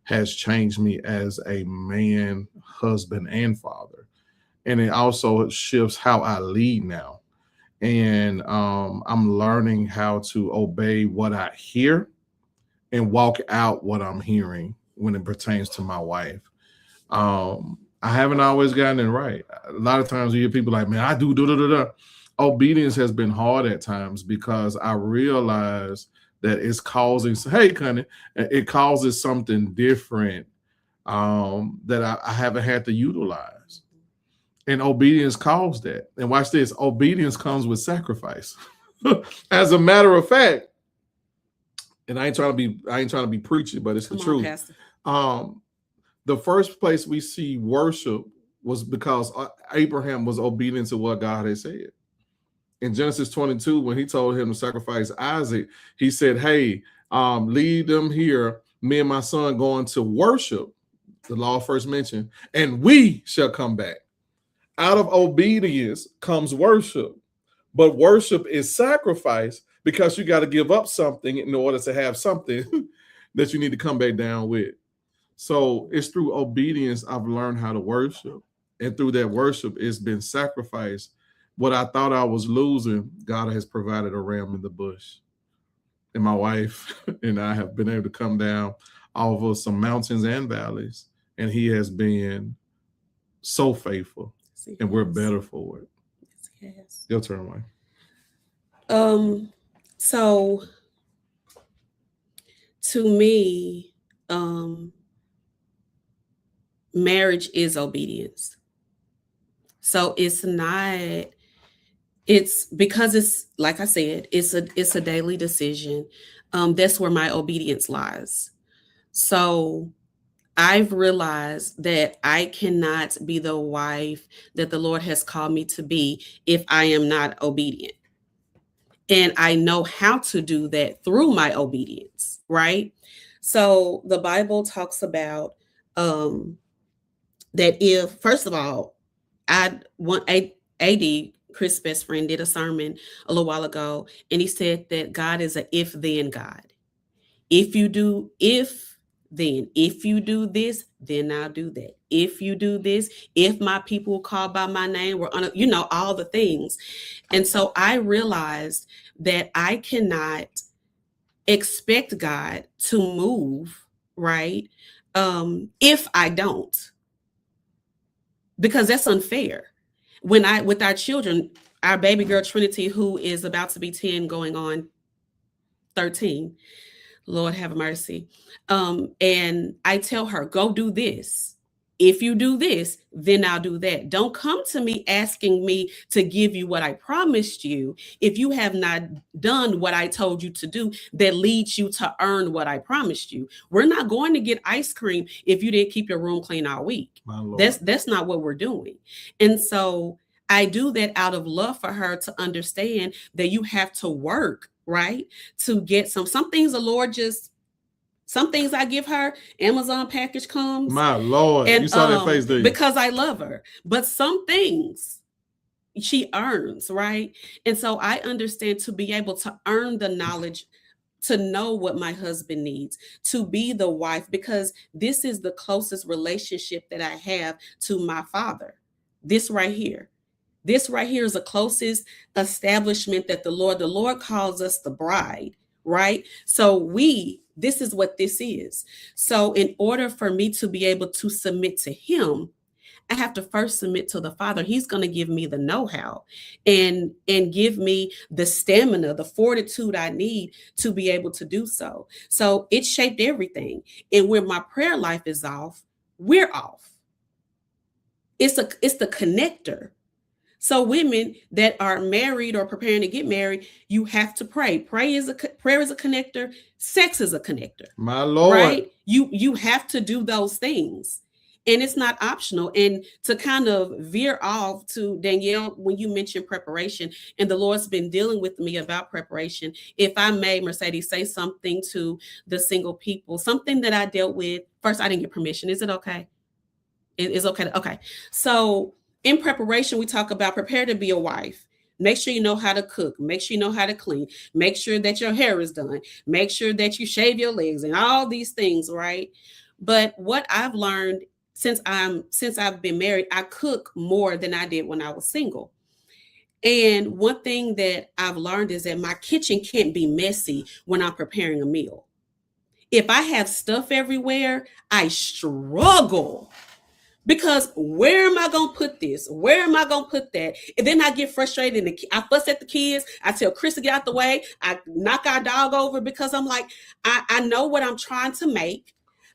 has changed me as a man, husband, and father. And it also shifts how I lead now. And I'm learning how to obey what I hear and walk out what I'm hearing when it pertains to my wife. I haven't always gotten it right. A lot of times you hear people like, man, I do da da da da. Obedience has been hard at times because I realize that it's causing, hey, Connie, it causes something different that I haven't had to utilize. And obedience caused that. And watch this, obedience comes with sacrifice. As a matter of fact, and I ain't trying to be preachy, but it's the Come on, truth. Pastor. Um, the first place we see worship was because Abraham was obedient to what God had said. In Genesis 22, when he told him to sacrifice Isaac, he said, hey, Lead them here, me and my son going to worship, the law first mentioned, and we shall come back. Out of obedience comes worship. But worship is sacrifice because you got to give up something in order to have something that you need to come back down with. So it's through obedience I've learned how to worship. And through that worship, it's been sacrifice. What I thought I was losing, God has provided a ram in the bush. And my wife and I have been able to come down over some mountains and valleys. And he has been so faithful. And we're better for it. Yes. Your turn, wife. So to me, marriage is obedience. So it's because it's, like I said, it's a daily decision. That's where my obedience lies. So I've realized that I cannot be the wife that the Lord has called me to be if I am not obedient. And I know how to do that through my obedience, right? So the Bible talks about that if, first of all, AD, Chris' best friend, did a sermon a little while ago, and he said that God is an if-then God. If you do this, then I'll do that. If you do this, if my people call by my name, all the things. And so I realized that I cannot expect God to move, right? If I don't, because that's unfair. With our children, our baby girl Trinity, who is about to be 10 going on 13, Lord have mercy. And I tell her, go do this. If you do this, then I'll do that. Don't come to me asking me to give you what I promised you if you have not done what I told you to do that leads you to earn what I promised you. We're not going to get ice cream if you didn't keep your room clean all week. That's not what we're doing. And so I do that out of love for her to understand that you have to work, right? To get some things the Lord some things I give her, Amazon package comes. My Lord, and, you saw that face, didn't you? Because I love her. But some things she earns, right? And so I understand to be able to earn the knowledge, to know what my husband needs, to be the wife, because this is the closest relationship that I have to my father. This right here is the closest establishment that the Lord calls us the bride, right? So this is what this is. So in order for me to be able to submit to him, I have to first submit to the Father. He's going to give me the know-how and give me the stamina, the fortitude I need to be able to do so. So it shaped everything. And when my prayer life is off, we're off. It's the connector. So women that are married or preparing to get married, you have to pray. Prayer is a connector. Sex is a connector. My Lord. Right? You have to do those things. And it's not optional. And to kind of veer off to Danielle, when you mentioned preparation, and the Lord's been dealing with me about preparation, if I may, Mercedes, say something to the single people, something that I dealt with. First, I didn't get permission. Is it okay? It's okay. Okay. So in preparation, we talk about prepare to be a wife. Make sure you know how to cook. Make sure you know how to clean. Make sure that your hair is done. Make sure that you shave your legs and all these things, right? But what I've learned since I've been married, I cook more than I did when I was single. And one thing that I've learned is that my kitchen can't be messy when I'm preparing a meal. If I have stuff everywhere, I struggle. Because where am I going to put this? Where am I going to put that? And then I get frustrated. And I fuss at the kids. I tell Chris to get out the way. I knock our dog over because I'm like, I know what I'm trying to make.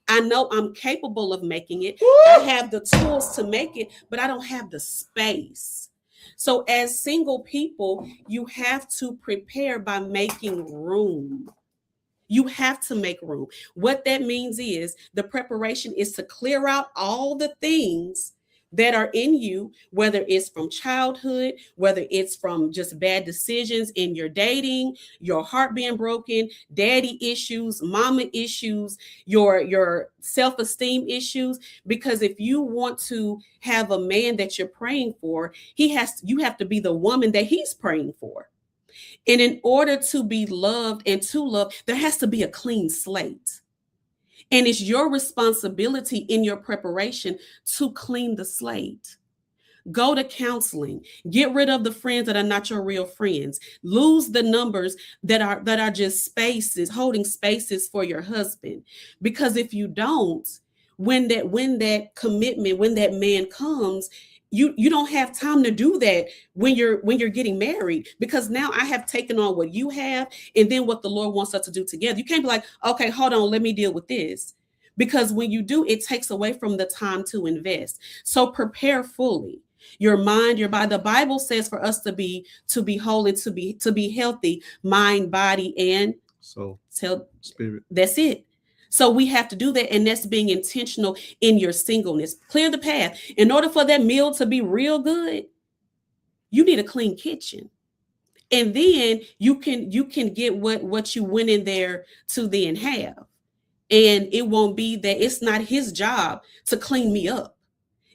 I know I'm capable of making it. Woo! I have the tools to make it, but I don't have the space. So as single people, you have to prepare by making room. You have to make room. What that means is the preparation is to clear out all the things that are in you, whether it's from childhood, whether it's from just bad decisions in your dating, your heart being broken, daddy issues, mama issues, your self-esteem issues. Because if you want to have a man that you're praying for, you have to be the woman that he's praying for. And in order to be loved and to love, there has to be a clean slate. And it's your responsibility in your preparation to clean the slate. Go to counseling. Get rid of the friends that are not your real friends. Lose the numbers that are just spaces, holding spaces for your husband. Because if you don't, when that commitment, when that man comes, you don't have time to do that when you're getting married, because now I have taken on what you have and then what the Lord wants us to do together. You can't be like, okay, hold on, let me deal with this. Because when you do, it takes away from the time to invest. So prepare fully. Your mind, your body. The Bible says for us to be whole and to be healthy, mind, body, and soul, spirit. That's it. So we have to do that, and that's being intentional in your singleness. Clear the path. In order for that meal to be real good, you need a clean kitchen. And then you can get what you went in there to then have. And it won't be that it's not his job to clean me up.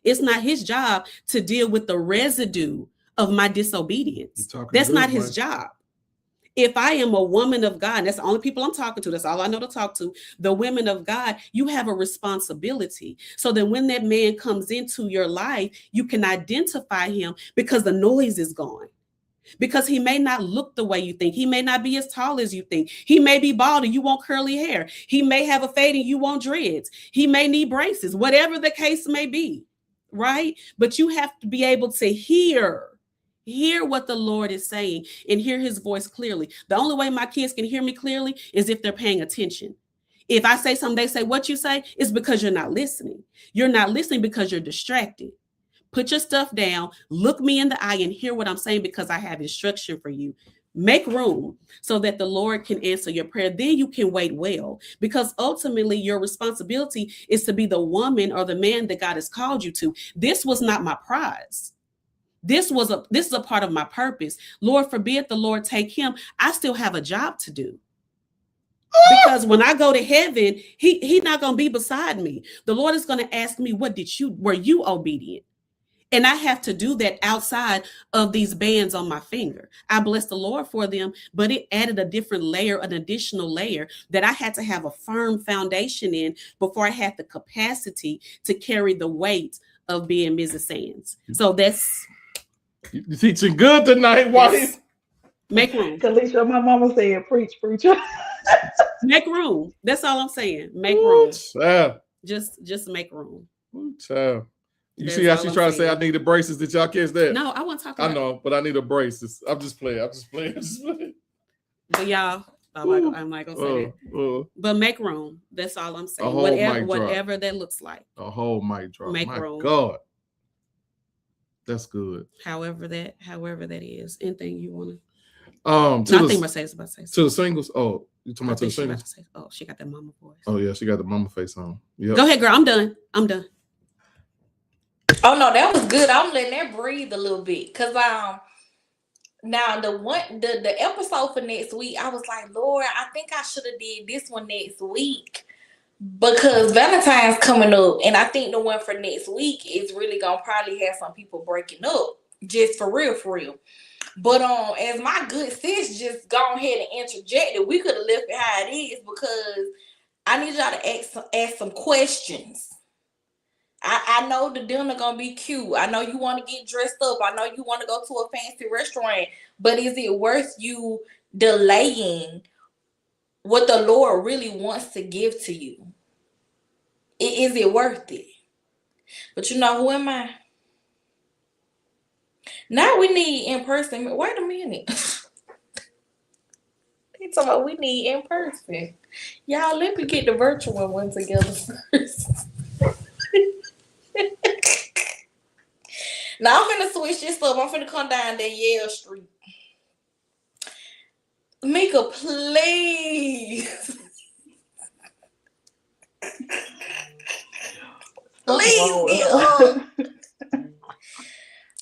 It's not his job to deal with the residue of my disobedience. That's not his job. If I am a woman of God, and that's the only people I'm talking to, that's all I know to talk to, the women of God, you have a responsibility. So that when that man comes into your life, you can identify him, because the noise is gone. Because he may not look the way you think. He may not be as tall as you think. He may be bald and you want curly hair. He may have a fade and you want dreads. He may need braces, whatever the case may be, right? But you have to be able to hear what the Lord is saying and hear his voice clearly. The only way my kids can hear me clearly is if they're paying attention. If I say something, they say, what you say, is because you're not listening. You're not listening because you're distracted. Put your stuff down, look me in the eye and hear what I'm saying, because I have instruction for you. Make room so that the Lord can answer your prayer. Then you can wait well, because ultimately your responsibility is to be the woman or the man that God has called you to. This was not my prize. This is a part of my purpose. Lord forbid the Lord take him. I still have a job to do. Because when I go to heaven, he's not going to be beside me. The Lord is going to ask me, were you obedient? And I have to do that outside of these bands on my finger. I bless the Lord for them, but it added a different layer, an additional layer that I had to have a firm foundation in before I had the capacity to carry the weight of being Mrs. Sands. So that's... You're teaching good tonight, wife. Make room. Kalisha, my mama said, preach, preacher. Make room. That's all I'm saying. Make room. Child. Just make room. Child. You see how she trying to say I needed braces? Did y'all catch that? No, I want to talk about I know, but I need a braces. I'm just playing. But y'all, I'm not gonna say that. But make room. That's all I'm saying. Whatever that looks like. A whole mic drop. Make My room. God. That's good. However that is. Anything you want to. I think Mercedes about to say something. To the singles. Oh, you talking about to the singles? Oh, she got that mama voice. Oh yeah, she got the mama face on. Yep. Go ahead, girl. I'm done. Oh no, that was good. I'm letting that breathe a little bit, cause now the episode for next week, I was like, Lord, I think I should have did this one next week, because Valentine's coming up, and I think the one for next week is really gonna probably have some people breaking up, just for real. But as my good sis just gone ahead and interjected, we could have left it how it is, because I need y'all to ask some questions. I know the dinner gonna be cute. I know you want to get dressed up. I know you want to go to a fancy restaurant. But is it worth you delaying what the Lord really wants to give to you? Is it worth it? But you know, who am I? Now we need in person. Wait a minute. They talking about we need in person. Y'all, let me get the virtual one together first. Now I'm finna switch this up. I'm finna come down that Yale Street. Mika, please. Please get up.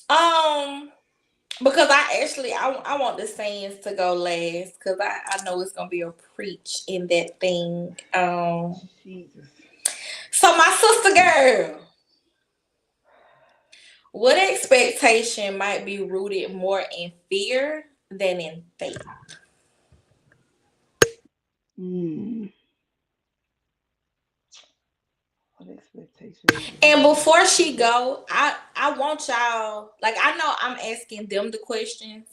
Because I want the sayings to go last because I know it's gonna be a preach in that thing. Jesus. So my sister girl, what expectation might be rooted more in fear than in faith? Mm. What expectation? And before she go, I want y'all, like, I know I'm asking them the questions,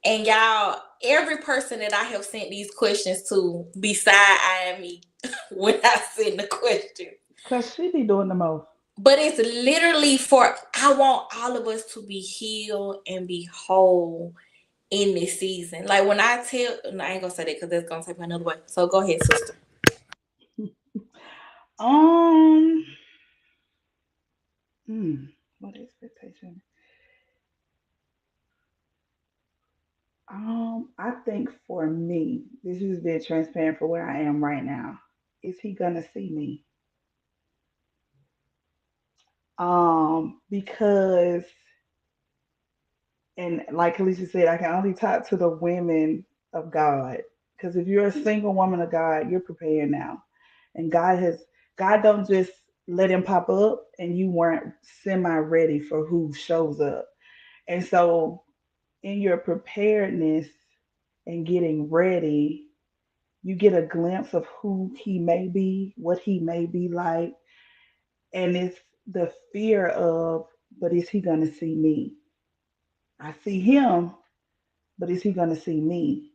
and y'all, every person that I have sent these questions to, beside I and me, when I send the question. Cause she be doing the most. But it's literally for, I want all of us to be healed and be whole in this season. Like when I tell, no, I ain't gonna say that because that's gonna take me another way. So go ahead, sister. Um. What expectation? I think for me, this is being transparent for where I am right now. Is he gonna see me? Because and like Alicia said, I can only talk to the women of God. Because if you're a single woman of God, you're prepared now. And God don't just let him pop up and you weren't semi ready for who shows up. And so in your preparedness and getting ready, you get a glimpse of who he may be, what he may be like. And it's the fear of, but is he going to see me? I see him, but is he going to see me?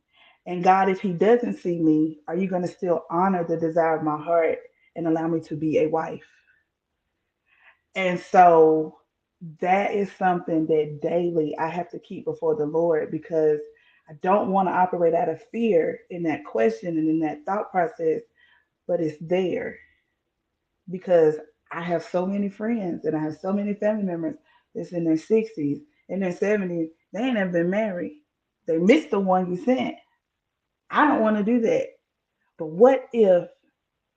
And God, if he doesn't see me, are you going to still honor the desire of my heart and allow me to be a wife? And so that is something that daily I have to keep before the Lord because I don't want to operate out of fear in that question and in that thought process, but it's there because I have so many friends and I have so many family members that's in their 60s, in their 70s. They ain't never been married. They missed the one you sent. I don't want to do that. But what if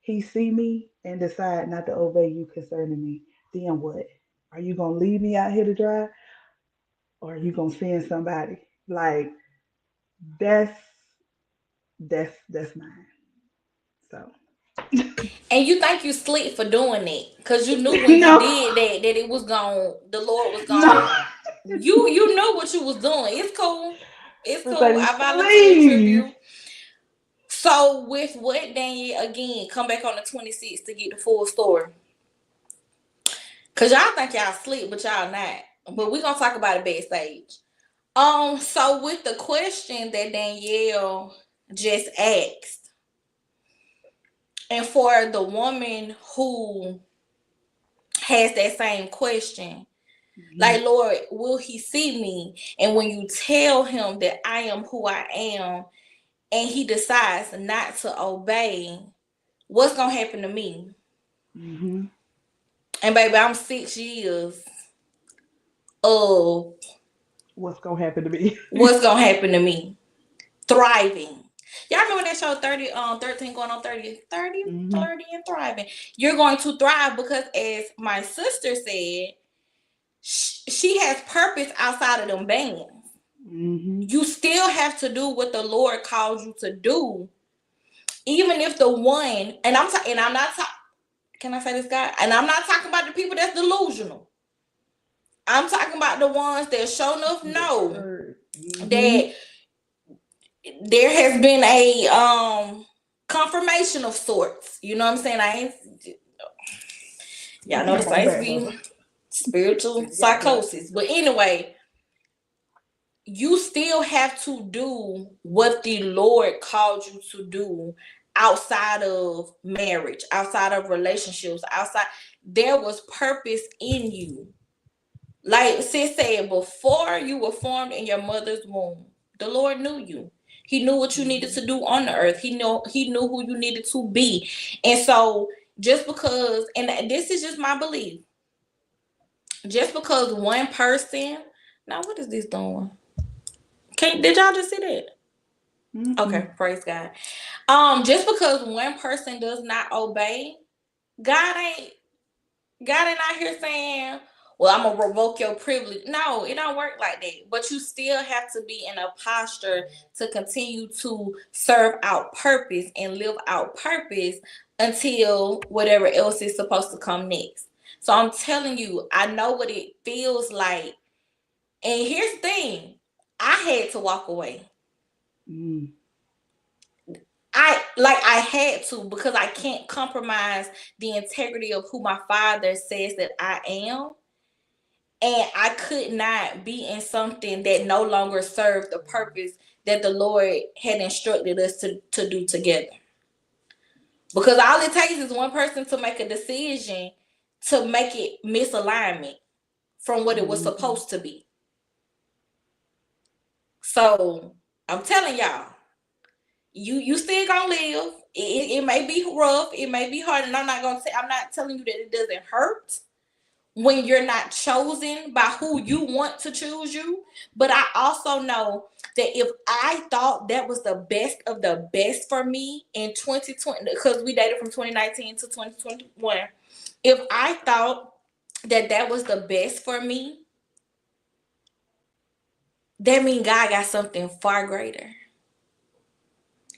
he see me and decide not to obey you concerning me? Then what? Are you gonna leave me out here to dry, or are you gonna send somebody? Like that's that's mine. So And you think you slick for doing it because you knew when you no, did that it was gone. The Lord was no. gone. You knew what you was doing. It's cool. It's So cool. baby, I volunteer please. tribute. So with what Daniel again, come back on the 26th to get the full story. Cause y'all think y'all sleep, but y'all not. But we're gonna talk about it backstage. So with the question that Danielle just asked, and for the woman who has that same question, like, Lord, will he see me? And when you tell him that I am who I am, and he decides not to obey, what's gonna happen to me? Mm-hmm. And baby, I'm 6 years of What's gonna happen to me? what's gonna happen to me. Thriving. Y'all remember that show 13 going on 30, 30, Mm-hmm. 30 and thriving. You're going to thrive because as my sister said, she has purpose outside of them bands. Mm-hmm. You still have to do what the Lord calls you to do, even if the one, and I'm not talking, can I say this, guy? And I'm not talking about the people that's delusional. I'm talking about the ones that sure enough know Mm-hmm. that there has been a confirmation of sorts. You know what I'm saying? I ain't, y'all know the Come on saints back, be mother. spiritual psychosis. But anyway, you still have to do what the Lord called you to do outside of marriage, outside of relationships, outside. There was purpose in you. Like sis said, before you were formed in your mother's womb, the Lord knew you. He knew what you needed to do on the earth. He knew who you needed to be. And so just because, and this is just my belief, just because one person, now what is this doing? Did y'all just see that? Mm-mm. Okay, praise God. Just because one person does not obey, God ain't God ain't out here saying, well, I'm gonna revoke your privilege. No, it don't work like that. But you still have to be in a posture to continue to serve out purpose and live out purpose until whatever else is supposed to come next. So I'm telling you, I know what it feels like. And here's the thing, I had to walk away. Mm. I had to, because I can't compromise the integrity of who my father says that I am. And I could not be in something that no longer served the purpose that the Lord had instructed us to do together. Because all it takes is one person to make a decision to make it misalignment from what it was supposed to be. So I'm telling y'all, you still gonna live. It may be rough, it may be hard, and I'm not telling you that it doesn't hurt when you're not chosen by who you want to choose you. But I also know that if I thought that was the best of the best for me in 2020, because we dated from 2019 to 2021, if I thought that was the best for me, that means God got something far greater.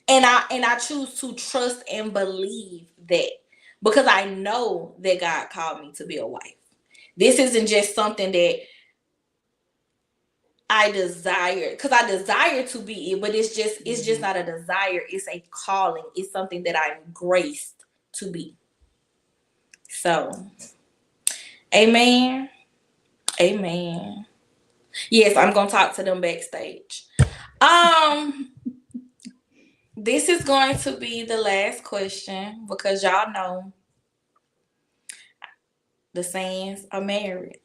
And I choose to trust and believe that, because I know that God called me to be a wife. This isn't just something that I desire, because I desire to be it, but it's just not a desire. It's a calling. It's something that I'm graced to be. So, amen. Amen. Yes, I'm gonna talk to them backstage. This is going to be the last question, because y'all know the sayings are married.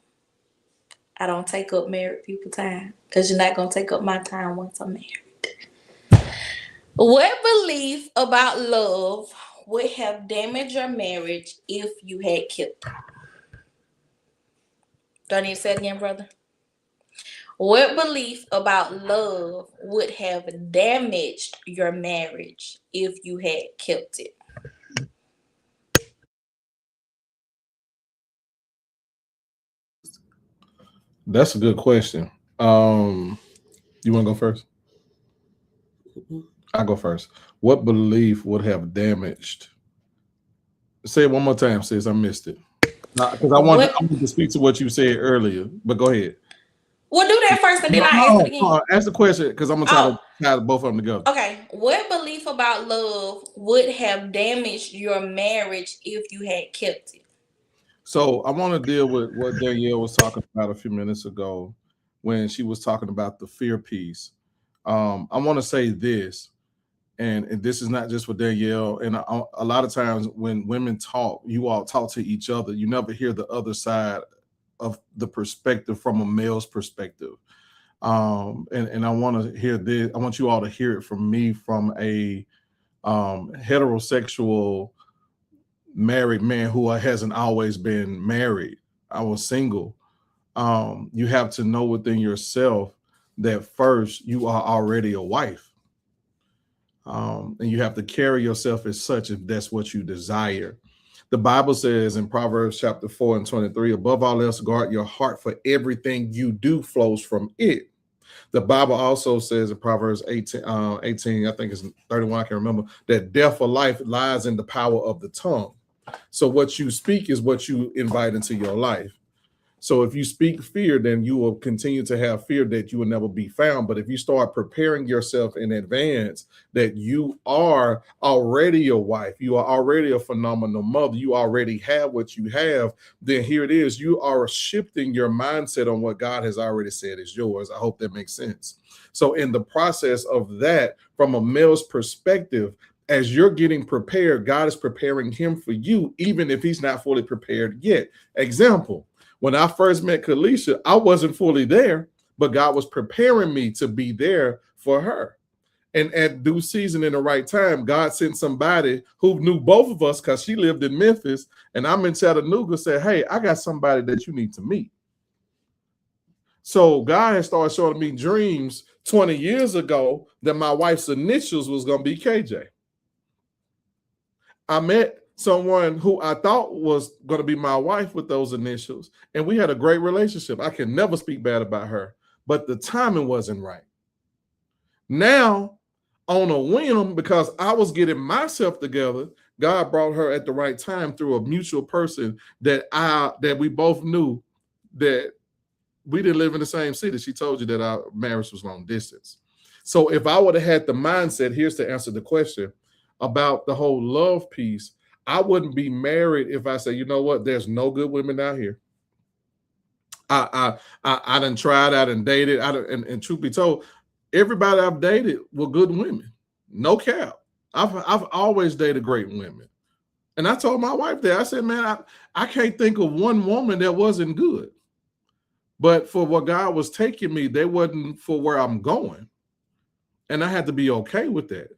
I don't take up married people time, because you're not going to take up my time once I'm married. What belief about love would have damaged your marriage if you had kept it? Do I need to say it again, brother? What belief about love would have damaged your marriage if you had kept it? That's a good question. You want to go first? I'll go first. What belief would have damaged? Say it one more time, sis. I missed it. Because I wanted to speak to what you said earlier, but go ahead. Well, do that first, and then I ask it again. Ask the question, because I'm going to tie both of them together. Okay. What belief about love would have damaged your marriage if you had kept it? So I want to deal with what Danielle was talking about a few minutes ago when she was talking about the fear piece. I want to say this, and this is not just for Danielle. And a lot of times when women talk, you all talk to each other. You never hear the other side of the perspective from a male's perspective. And I want to hear this. I want you all to hear it from me, from a heterosexual married man who hasn't always been married. I was single. You have to know within yourself that first you are already a wife. And you have to carry yourself as such if that's what you desire. The Bible says in Proverbs chapter 4:23, above all else, guard your heart, for everything you do flows from it. The Bible also says in Proverbs 18, I think it's 31, I can't remember, that death or life lies in the power of the tongue. So what you speak is what you invite into your life. So if you speak fear, then you will continue to have fear that you will never be found. But if you start preparing yourself in advance that you are already a wife, you are already a phenomenal mother, you already have what you have, then here it is. You are shifting your mindset on what God has already said is yours. I hope that makes sense. So in the process of that, from a male's perspective, as you're getting prepared, God is preparing him for you, even if he's not fully prepared yet. Example. When I first met Kalisha, I wasn't fully there, but God was preparing me to be there for her. And at due season, in the right time, God sent somebody who knew both of us, because she lived in Memphis and I'm in Chattanooga, said, hey, I got somebody that you need to meet. So God had started showing me dreams 20 years ago that my wife's initials was going to be KJ. I met someone who I thought was going to be my wife with those initials, and we had a great relationship. I can never speak bad about her, but the timing wasn't right. Now, on a whim, because I was getting myself together, God brought her at the right time through a mutual person that we both knew that we didn't live in the same city. She told you that our marriage was long distance. So if I would have had the mindset, here's to answer the question about the whole love piece, I wouldn't be married if I say, you know what, there's no good women out here. I done tried, I done dated, and truth be told, everybody I've dated were good women. No cap. I've always dated great women. And I told my wife that. I said, man, I can't think of one woman that wasn't good. But for what God was taking me, they wasn't for where I'm going. And I had to be okay with that.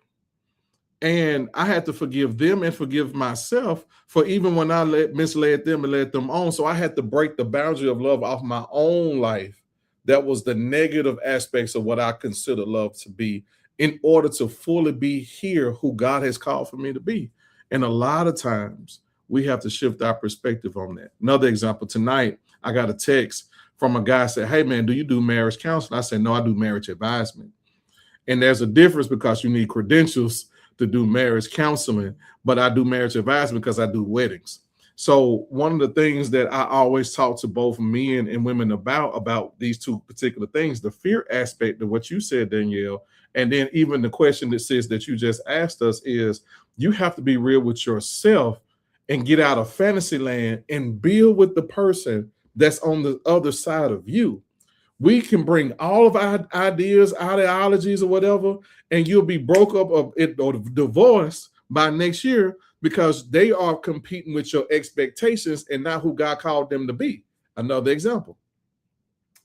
And I had to forgive them and forgive myself for even when I misled them and led them on. So I had to break the boundary of love off my own life. That was the negative aspects of what I consider love to be in order to fully be here who God has called for me to be. And a lot of times we have to shift our perspective on that. Another example, tonight, I got a text from a guy said, hey man, do you do marriage counseling? I said, no, I do marriage advisement. And there's a difference because you need credentials to do marriage counseling, but I do marriage advisement because I do weddings. So one of the things that I always talk to both men and women about these two particular things, the fear aspect of what you said, Danielle, and then even the question that says that you just asked us is you have to be real with yourself and get out of fantasy land and build with the person that's on the other side of you. We can bring all of our ideas, ideologies, or whatever, and you'll be broke up of it or divorced by next year because they are competing with your expectations and not who God called them to be. Another example.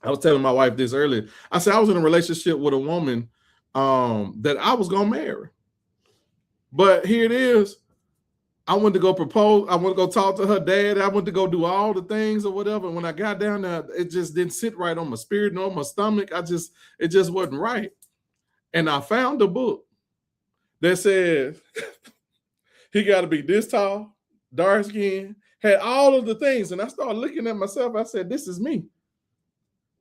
I was telling my wife this earlier. I said I was in a relationship with a woman that I was going to marry. But here it is. I went to go propose. I went to go talk to her dad. I went to go do all the things or whatever. And when I got down there, it just didn't sit right on my spirit nor my stomach. It just wasn't right. And I found a book that said he got to be this tall, dark skin, had all of the things. And I started looking at myself. I said, this is me.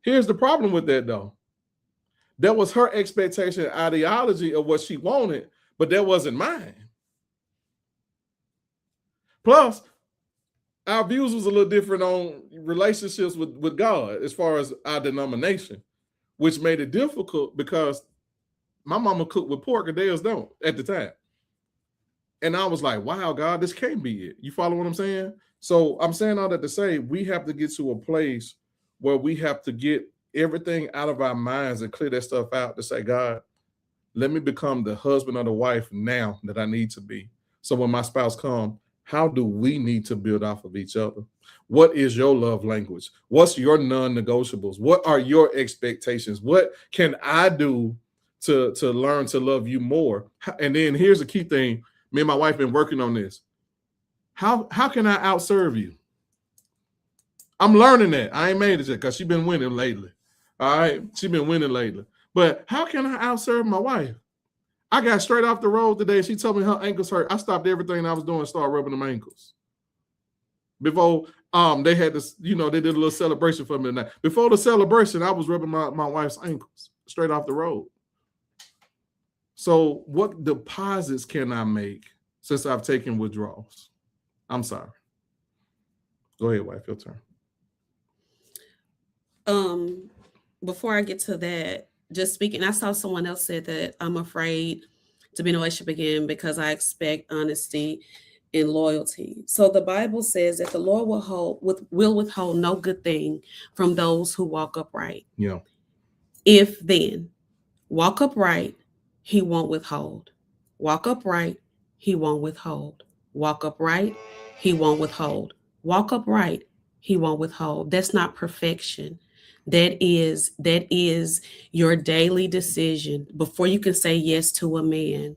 Here's the problem with that, though. That was her expectation, ideology of what she wanted, but that wasn't mine. Plus, our views was a little different on relationships with God as far as our denomination, which made it difficult because my mama cooked with pork and theirs don't at the time. And I was like, wow, God, this can't be it. You follow what I'm saying? So I'm saying all that to say we have to get to a place where we have to get everything out of our minds and clear that stuff out to say, God, let me become the husband or the wife now that I need to be. So when my spouse comes, how do we need to build off of each other? What is your love language? What's your non-negotiables? What are your expectations? What can I do to learn to love you more? And then here's the key thing. Me and my wife been working on this. How can I outserve you? I'm learning that. I ain't made it yet because she's been winning lately. All right. She's been winning lately. But how can I outserve my wife? I got straight off the road today. She told me her ankles hurt. I stopped everything I was doing and started rubbing them ankles. Before they had this, they did a little celebration for me tonight. Before the celebration, I was rubbing my wife's ankles straight off the road. So what deposits can I make since I've taken withdrawals? I'm sorry. Go ahead, wife, your turn. Before I get to that, just speaking, I saw someone else said that I'm afraid to be in a relationship again because I expect honesty and loyalty. So the Bible says that the Lord will withhold no good thing from those who walk upright. Yeah. If then walk upright, he won't withhold. Walk upright, he won't withhold. Walk upright, he won't withhold. Walk upright, he won't withhold. That's not perfection. That is your daily decision. Before you can say yes to a man,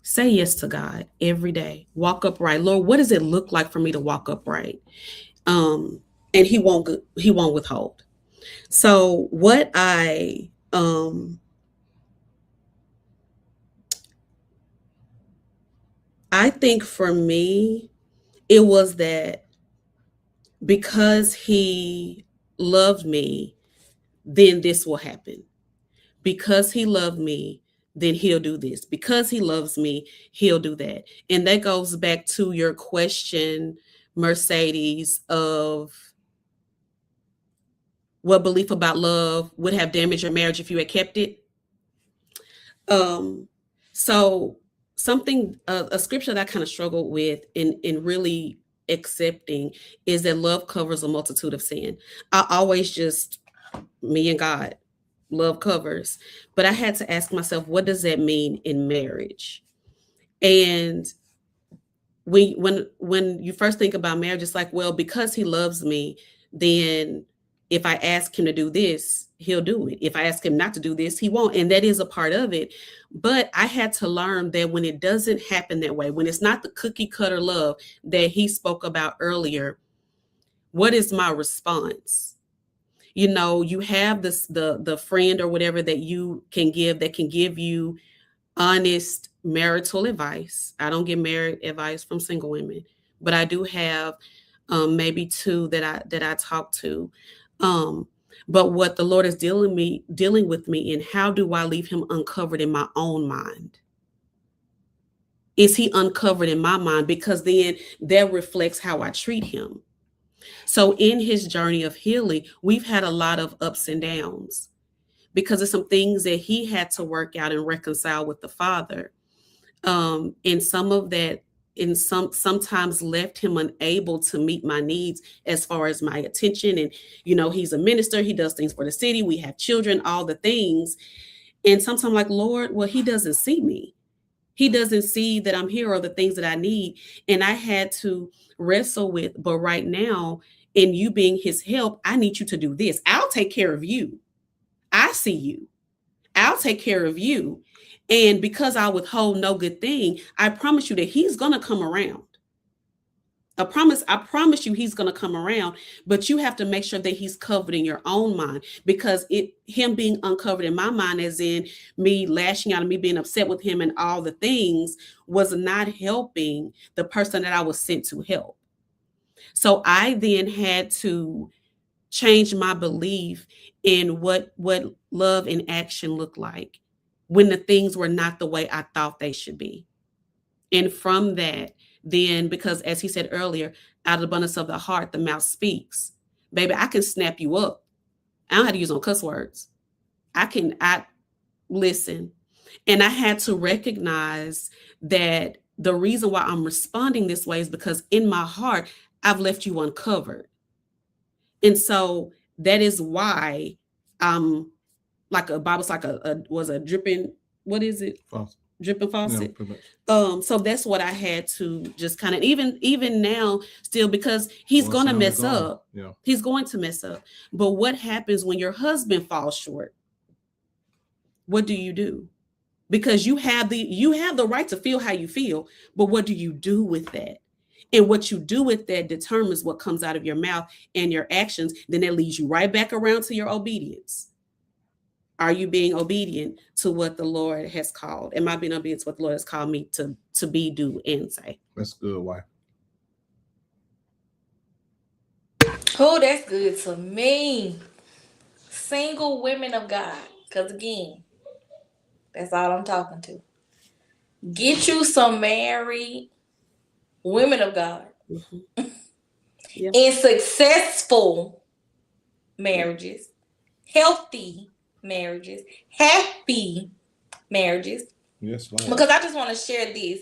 say yes to God every day. Walk upright. Lord, what does it look like for me to walk upright? And he won't withhold. So what I I think for me, it was that because he loved me, then this will happen. Because he loved me, then he'll do this. Because he loves me, he'll do that. And that goes back to your question, Mercedes, of what belief about love would have damaged your marriage if you had kept it. So something, a scripture that I kind of struggled with in really accepting is that love covers a multitude of sin. I always just, me and God, love covers. But I had to ask myself, what does that mean in marriage? And when you first think about marriage, it's like, well, because he loves me, then if I ask him to do this, he'll do it. If I ask him not to do this, he won't. And that is a part of it. But I had to learn that when it doesn't happen that way, when it's not the cookie cutter love that he spoke about earlier, what is my response? You know, you have this the friend or whatever that you can give that can give you honest marital advice. I don't get married advice from single women, but I do have maybe two that I talk to. But what the Lord is dealing with me in, how do I leave him uncovered in my own mind? Is he uncovered in my mind? Because then that reflects how I treat him. So in his journey of healing, we've had a lot of ups and downs because of some things that he had to work out and reconcile with the Father. And some of that sometimes left him unable to meet my needs as far as my attention. And, you know, he's a minister, he does things for the city, we have children, all the things. And sometimes I'm like, Lord, well, he doesn't see me. He doesn't see that I'm here or the things that I need. And I had to wrestle with, but right now, in you being his help, I need you to do this. I'll take care of you. I see you. I'll take care of you. And because I withhold no good thing, I promise you that he's going to come around. I promise you he's going to come around, but you have to make sure that he's covered in your own mind, because him being uncovered in my mind, as in me lashing out and me being upset with him and all the things, was not helping the person that I was sent to help. So I then had to change my belief in what love in action looked like when the things were not the way I thought they should be. And from that, then, because as he said earlier, out of the abundance of the heart, the mouth speaks. Baby, I can snap you up. I don't have to use no cuss words. I listen. And I had to recognize that the reason why I'm responding this way is because in my heart, I've left you uncovered. And so that is why like a Bible's like a dripping, what is it? Faucet. Dripping faucet. Yeah, so that's what I had to just kind of even now still, because he's going to mess up. Yeah. He's going to mess up. But what happens when your husband falls short? What do you do? Because you have the right to feel how you feel, but what do you do with that? And what you do with that determines what comes out of your mouth and your actions. Then that leads you right back around to your obedience. Are you being obedient to what the Lord has called? Am I being obedient to what the Lord has called me to be, do, and say? That's good. Why? Oh, that's good to me. Single women of God. Because again, that's all I'm talking to. Get you some married women of God. Mm-hmm. Yep. In successful marriages, healthy marriages, happy marriages. Yes, Lord. Because I just want to share this.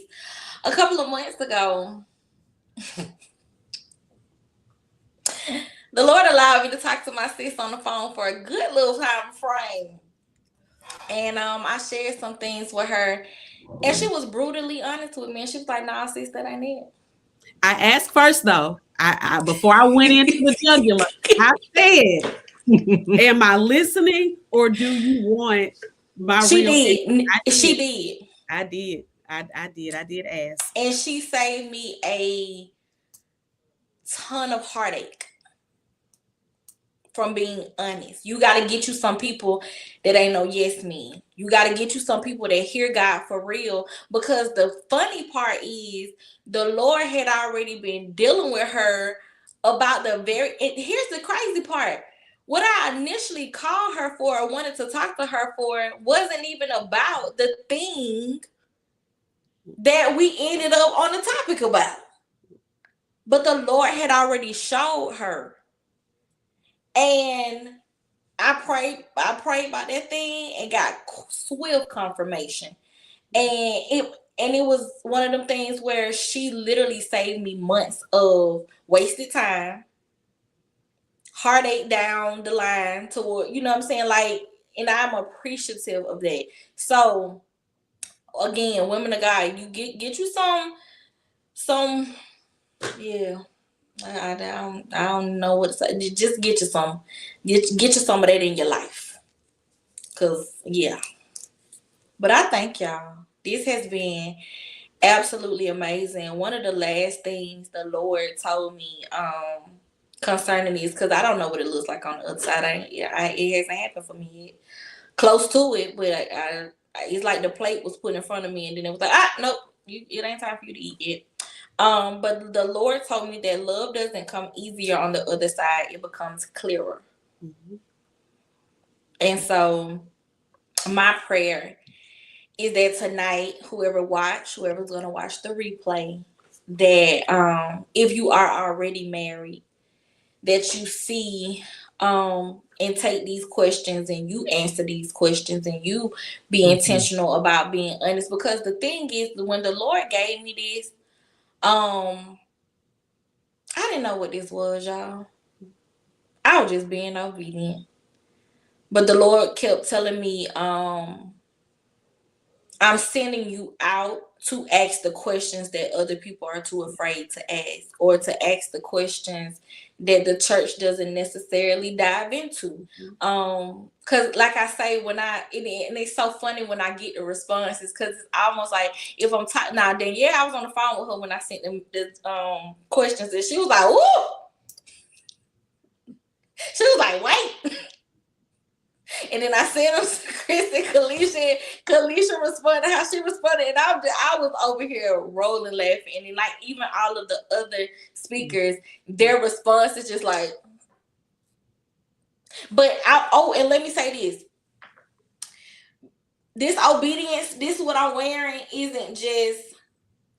A couple of months ago, the Lord allowed me to talk to my sis on the phone for a good little time frame. And I shared some things with her. And she was brutally honest with me. And she was like, nah, sis, that ain't it. I asked first, though. I before I went into the jugular, I said, am I listening, or do you want my She real did. She did. I did. I did ask. And she saved me a ton of heartache. from being honest. You got to get you some people that ain't no yes men. You got to get you some people that hear God for real. Because the funny part is the Lord had already been dealing with her about the very, and here's the crazy part. What I initially called her for or wanted to talk to her for wasn't even about the thing that we ended up on the topic about. But the Lord had already showed her. And I prayed about that thing and got swift confirmation. And it was one of them things where she literally saved me months of wasted time, heartache down the line toward, you know what I'm saying? Like, and I'm appreciative of that. So again, women of God, you get you some yeah. I don't know what to say. Just get you some. Get you some of that in your life. Cause yeah. But I thank y'all. This has been absolutely amazing. One of the last things the Lord told me concerning this, because I don't know what it looks like on the other side. It hasn't happened for me yet. Close to it, but it's like the plate was put in front of me, and then it was like, nope, it ain't time for you to eat yet. But the Lord told me that love doesn't come easier on the other side; it becomes clearer. Mm-hmm. And so, my prayer is that tonight, whoever's gonna watch the replay, that if you are already married, that you see and take these questions and you answer these questions and you be intentional about being honest. Because the thing is, when the Lord gave me this, I didn't know what this was, y'all. I was just being obedient. But the Lord kept telling me, I'm sending you out to ask the questions that other people are too afraid to ask, or to ask the questions that the church doesn't necessarily dive into. Because like I say, and it's so funny when I get the responses, because it's almost like if I'm talking now, then I was on the phone with her when I sent them the questions, and she was like, "Ooh," she was like, "Wait." And then I sent them to Chris and Kalisha. Kalisha responded how she responded, and I was over here rolling laughing. And then, like, even all of the other speakers, their response is just like. But and let me say this: this obedience, this what I'm wearing, isn't just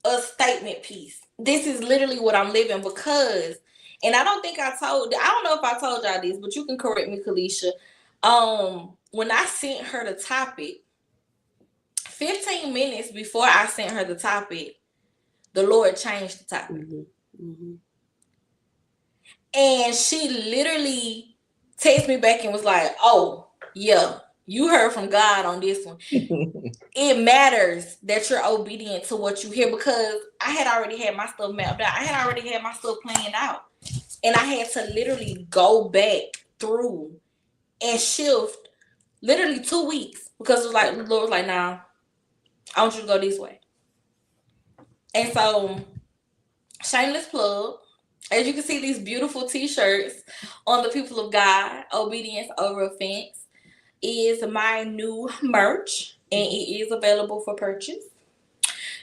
a statement piece. This is literally what I'm living, because, and I don't know if I told y'all this, but you can correct me, Kalisha. When I sent her the topic, 15 minutes before I sent her the topic, the Lord changed the topic. Mm-hmm. And she literally texted me back and was like, "Oh, yeah, you heard from God on this one." It matters that you're obedient to what you hear, because I had already had my stuff mapped out. I had already had my stuff planned out. And I had to literally go back through and shift literally 2 weeks, because it was like, the Lord was like, "Nah, I want you to go this way." And so, shameless plug, as you can see, these beautiful t-shirts on the people of God, Obedience Over Offense, is my new merch, and it is available for purchase.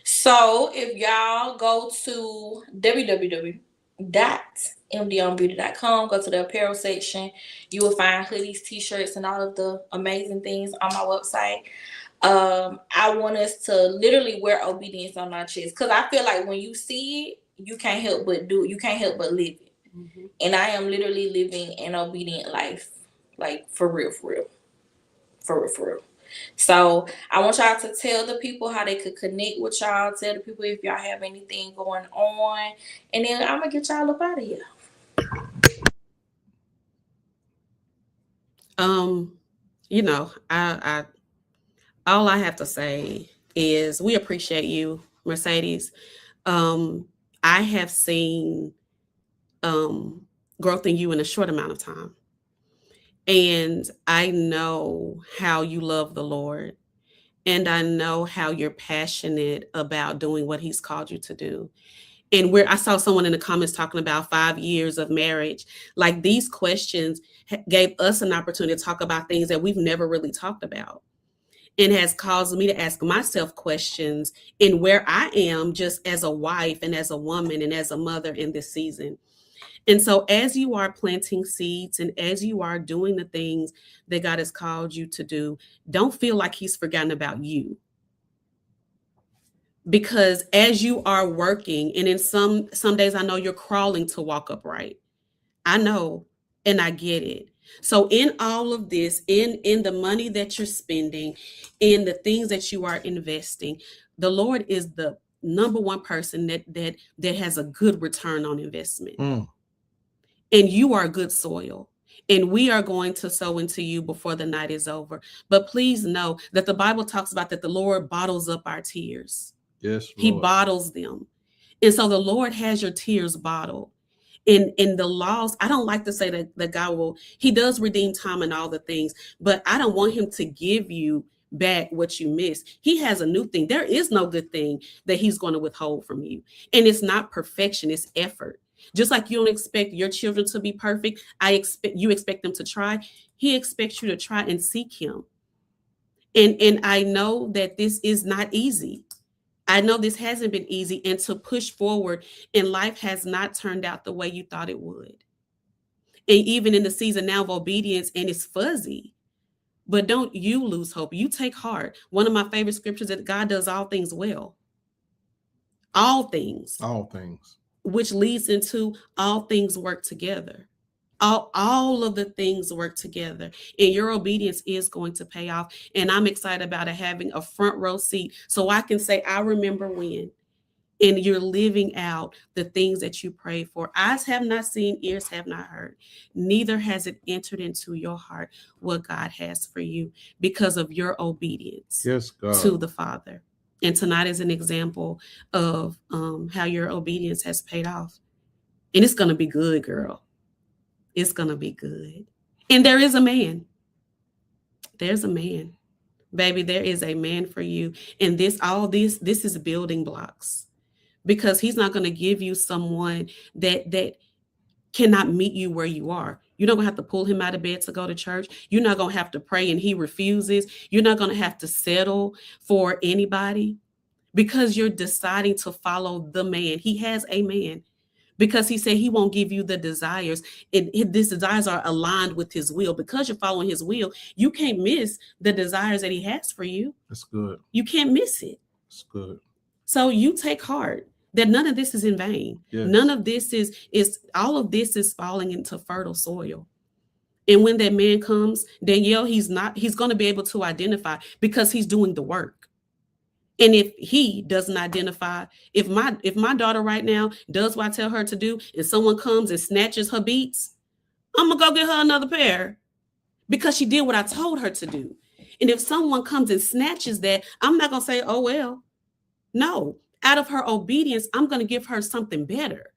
So if y'all go to www.mdonbeauty.com, go to the apparel section, you will find hoodies, t-shirts, and all of the amazing things on my website. I want us to literally wear obedience on our chest, because I feel like when you see it, you can't help but do it. You can't help but live it. Mm-hmm. And I am literally living an obedient life, like for real. So I want y'all to tell the people how they could connect with y'all. Tell the people if y'all have anything going on, and then I'm gonna get y'all up out of here. I all I have to say is we appreciate you, Mercedes. I have seen growth in you in a short amount of time. And I know how you love the Lord. And I know how you're passionate about doing what he's called you to do. And where I saw someone in the comments talking about 5 years of marriage, like these questions gave us an opportunity to talk about things that we've never really talked about, and has caused me to ask myself questions in where I am just as a wife and as a woman and as a mother in this season. And so as you are planting seeds and as you are doing the things that God has called you to do, don't feel like he's forgotten about you. Because as you are working, and in some days I know you're crawling to walk upright. I know, and I get it. So in all of this, in the money that you're spending, in the things that you are investing, the Lord is the number one person that has a good return on investment. And you are good soil. And we are going to sow into you before the night is over. But please know that the Bible talks about that the Lord bottles up our tears. Yes, Lord. He bottles them. And so the Lord has your tears bottled. In the laws, I don't like to say that God he does redeem time and all the things, but I don't want him to give you back what you missed. He has a new thing. There is no good thing that he's going to withhold from you. And it's not perfection, it's effort. Just like you don't expect your children to be perfect, you expect them to try. He expects you to try and seek him. And I know that this is not easy. I know this hasn't been easy, and to push forward in life has not turned out the way you thought it would. And even in the season now of obedience, and it's fuzzy, but don't you lose hope. You take heart. One of my favorite scriptures that God does all things well. All things. All things. Which leads into all things work together. All of the things work together, and your obedience is going to pay off. And I'm excited about it, having a front row seat so I can say, I remember when. And you're living out the things that you prayed for. Eyes have not seen, ears have not heard. Neither has it entered into your heart what God has for you because of your obedience to the Father. And tonight is an example of how your obedience has paid off. And it's going to be good, girl. It's going to be good. And there is a man. There's a man. Baby, there is a man for you. And this is building blocks. Because he's not going to give you someone that cannot meet you where you are. You're not going to have to pull him out of bed to go to church. You're not going to have to pray and he refuses. You're not going to have to settle for anybody because you're deciding to follow the man. He has a man. Because he said he won't give you the desires. These desires are aligned with his will. Because you're following his will, you can't miss the desires that he has for you. That's good. You can't miss it. That's good. So you take heart that none of this is in vain. Yes. None of this is all of this is falling into fertile soil. And when that man comes, Danielle, he's going to be able to identify because he's doing the work. And if he doesn't identify, if my daughter right now does what I tell her to do, and someone comes and snatches her beats, I'm going to go get her another pair because she did what I told her to do. And if someone comes and snatches that, I'm not going to say, oh, well, no. Out of her obedience, I'm going to give her something better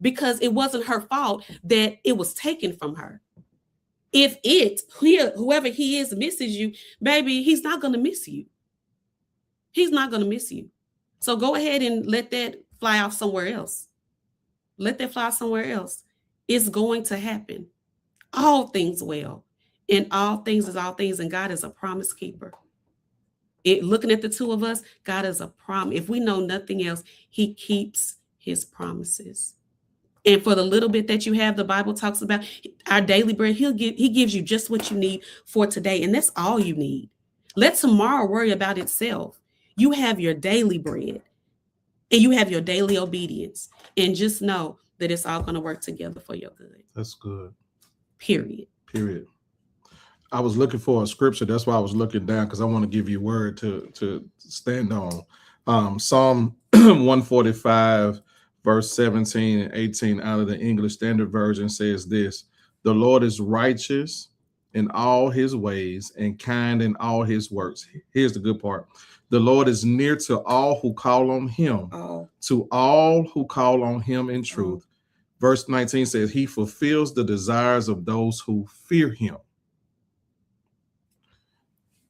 because it wasn't her fault that it was taken from her. If whoever he is misses you, baby, he's not going to miss you. He's not going to miss you. So go ahead and let that fly off somewhere else. Let that fly somewhere else. It's going to happen. All things well. And all things is all things. And God is a promise keeper. Looking at the two of us, God is a promise. If we know nothing else, he keeps his promises. And for the little bit that you have, the Bible talks about our daily bread. He gives you just what you need for today. And that's all you need. Let tomorrow worry about itself. You have your daily bread and you have your daily obedience, and just know that it's all going to work together for your good. That's good. Period. I was looking for a scripture. That's why I was looking down, because I want to give you a word to stand on. Psalm 145, verse 17 and 18 out of the English Standard Version says this: the Lord is righteous in all his ways and kind in all his works. Here's the good part. The Lord is near to all who call on him, to all who call on him in truth. Verse 19 says, he fulfills the desires of those who fear him.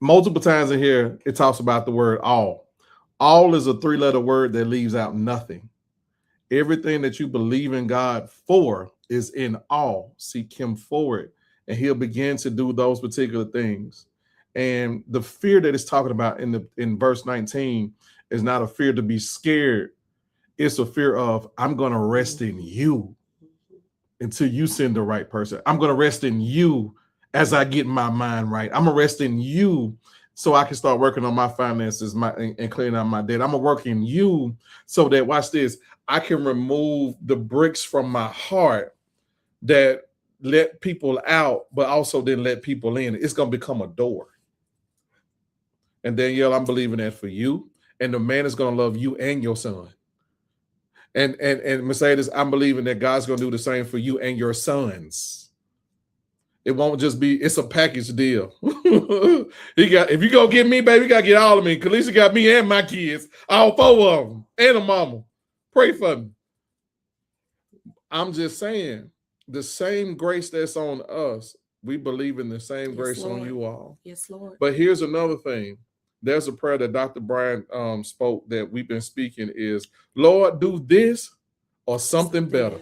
Multiple times in here, it talks about the word all. All is a 3-letter word that leaves out nothing. Everything that you believe in God for is in all. Seek him for it, and he'll begin to do those particular things. And the fear that it's talking about in verse 19 is not a fear to be scared. It's a fear of, I'm going to rest in you until you send the right person. I'm going to rest in you as I get my mind right. I'm going to rest in you so I can start working on my finances and clearing out my debt. I'm going to work in you so that, watch this, I can remove the bricks from my heart that let people out, but also then let people in. It's going to become a door. And Danielle, I'm believing that for you. And the man is going to love you and your son. And Mercedes, I'm believing that God's going to do the same for you and your sons. It won't just be, it's a package deal. If you go get me, baby, you got to get all of me. Kalisha got me and my kids, all 4 of them, and a mama. Pray for me. I'm just saying, the same grace that's on us, we believe in the same grace on you all. Yes, Lord. But here's another thing. There's a prayer that Dr. Brian spoke that we've been speaking is, Lord, do this or something better.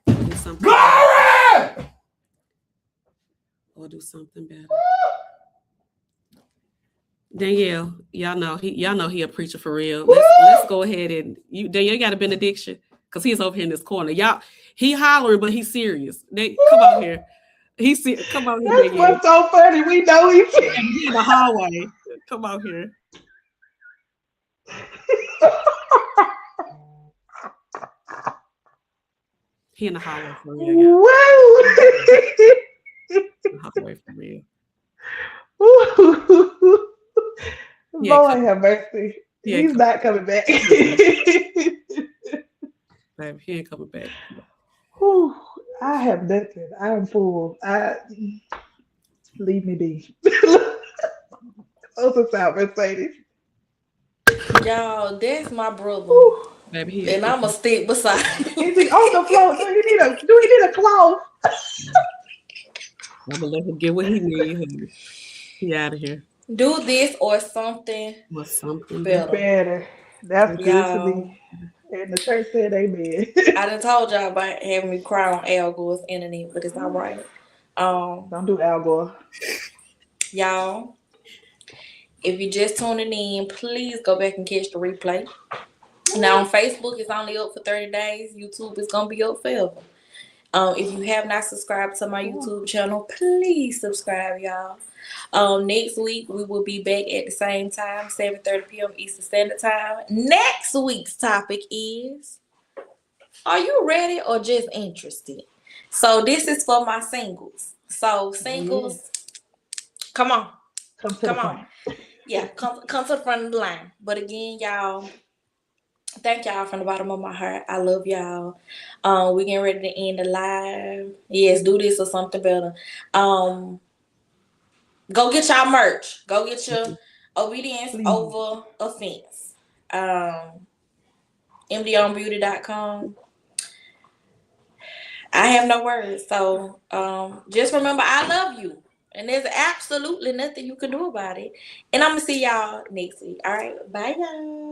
Do something Glory! better. Or do something better. Danielle, y'all know he a preacher for real. Let's go ahead and Danielle got a benediction because he's over here in this corner. Y'all, he hollering, but he's serious. Come out here. Come out here. That's what's so funny. We know he's in the hallway. Come out here. He in the hallway for real. Hallway for real. Lord have mercy. He's not coming back. Baby, he ain't coming back. I have nothing. I'm full. Leave me be. Close us out, Mercedes. Y'all, that's my brother. Baby, and I'ma stick beside him. Is he on the floor? Do he need a cloth? I'm gonna let him get what he needs. He out of here. Do this or something. Or something better. That's good to me. And the church said amen. I done told y'all about having me cry on Al Gore's internet, but it's all right. Don't do Al Gore. Y'all, if you're just tuning in, please go back and catch the replay. Now on Facebook, it's only up for 30 days. YouTube is gonna be up forever. If you have not subscribed to my YouTube channel, please subscribe, y'all. Next week we will be back at the same time, 7:30 p.m. Eastern Standard Time. Next week's topic is, are you ready or just interested? So this is for my singles. So singles, come on. Come on. Yeah, come to the front of the line. But again, y'all, thank y'all from the bottom of my heart. I love y'all. We're getting ready to end the live. Yes, do this or something better. Go get y'all merch. Go get your obedience over offense. MDOnbeauty.com. I have no words. So just remember, I love you. And there's absolutely nothing you can do about it. And I'm going to see y'all next week. All right. Bye, y'all.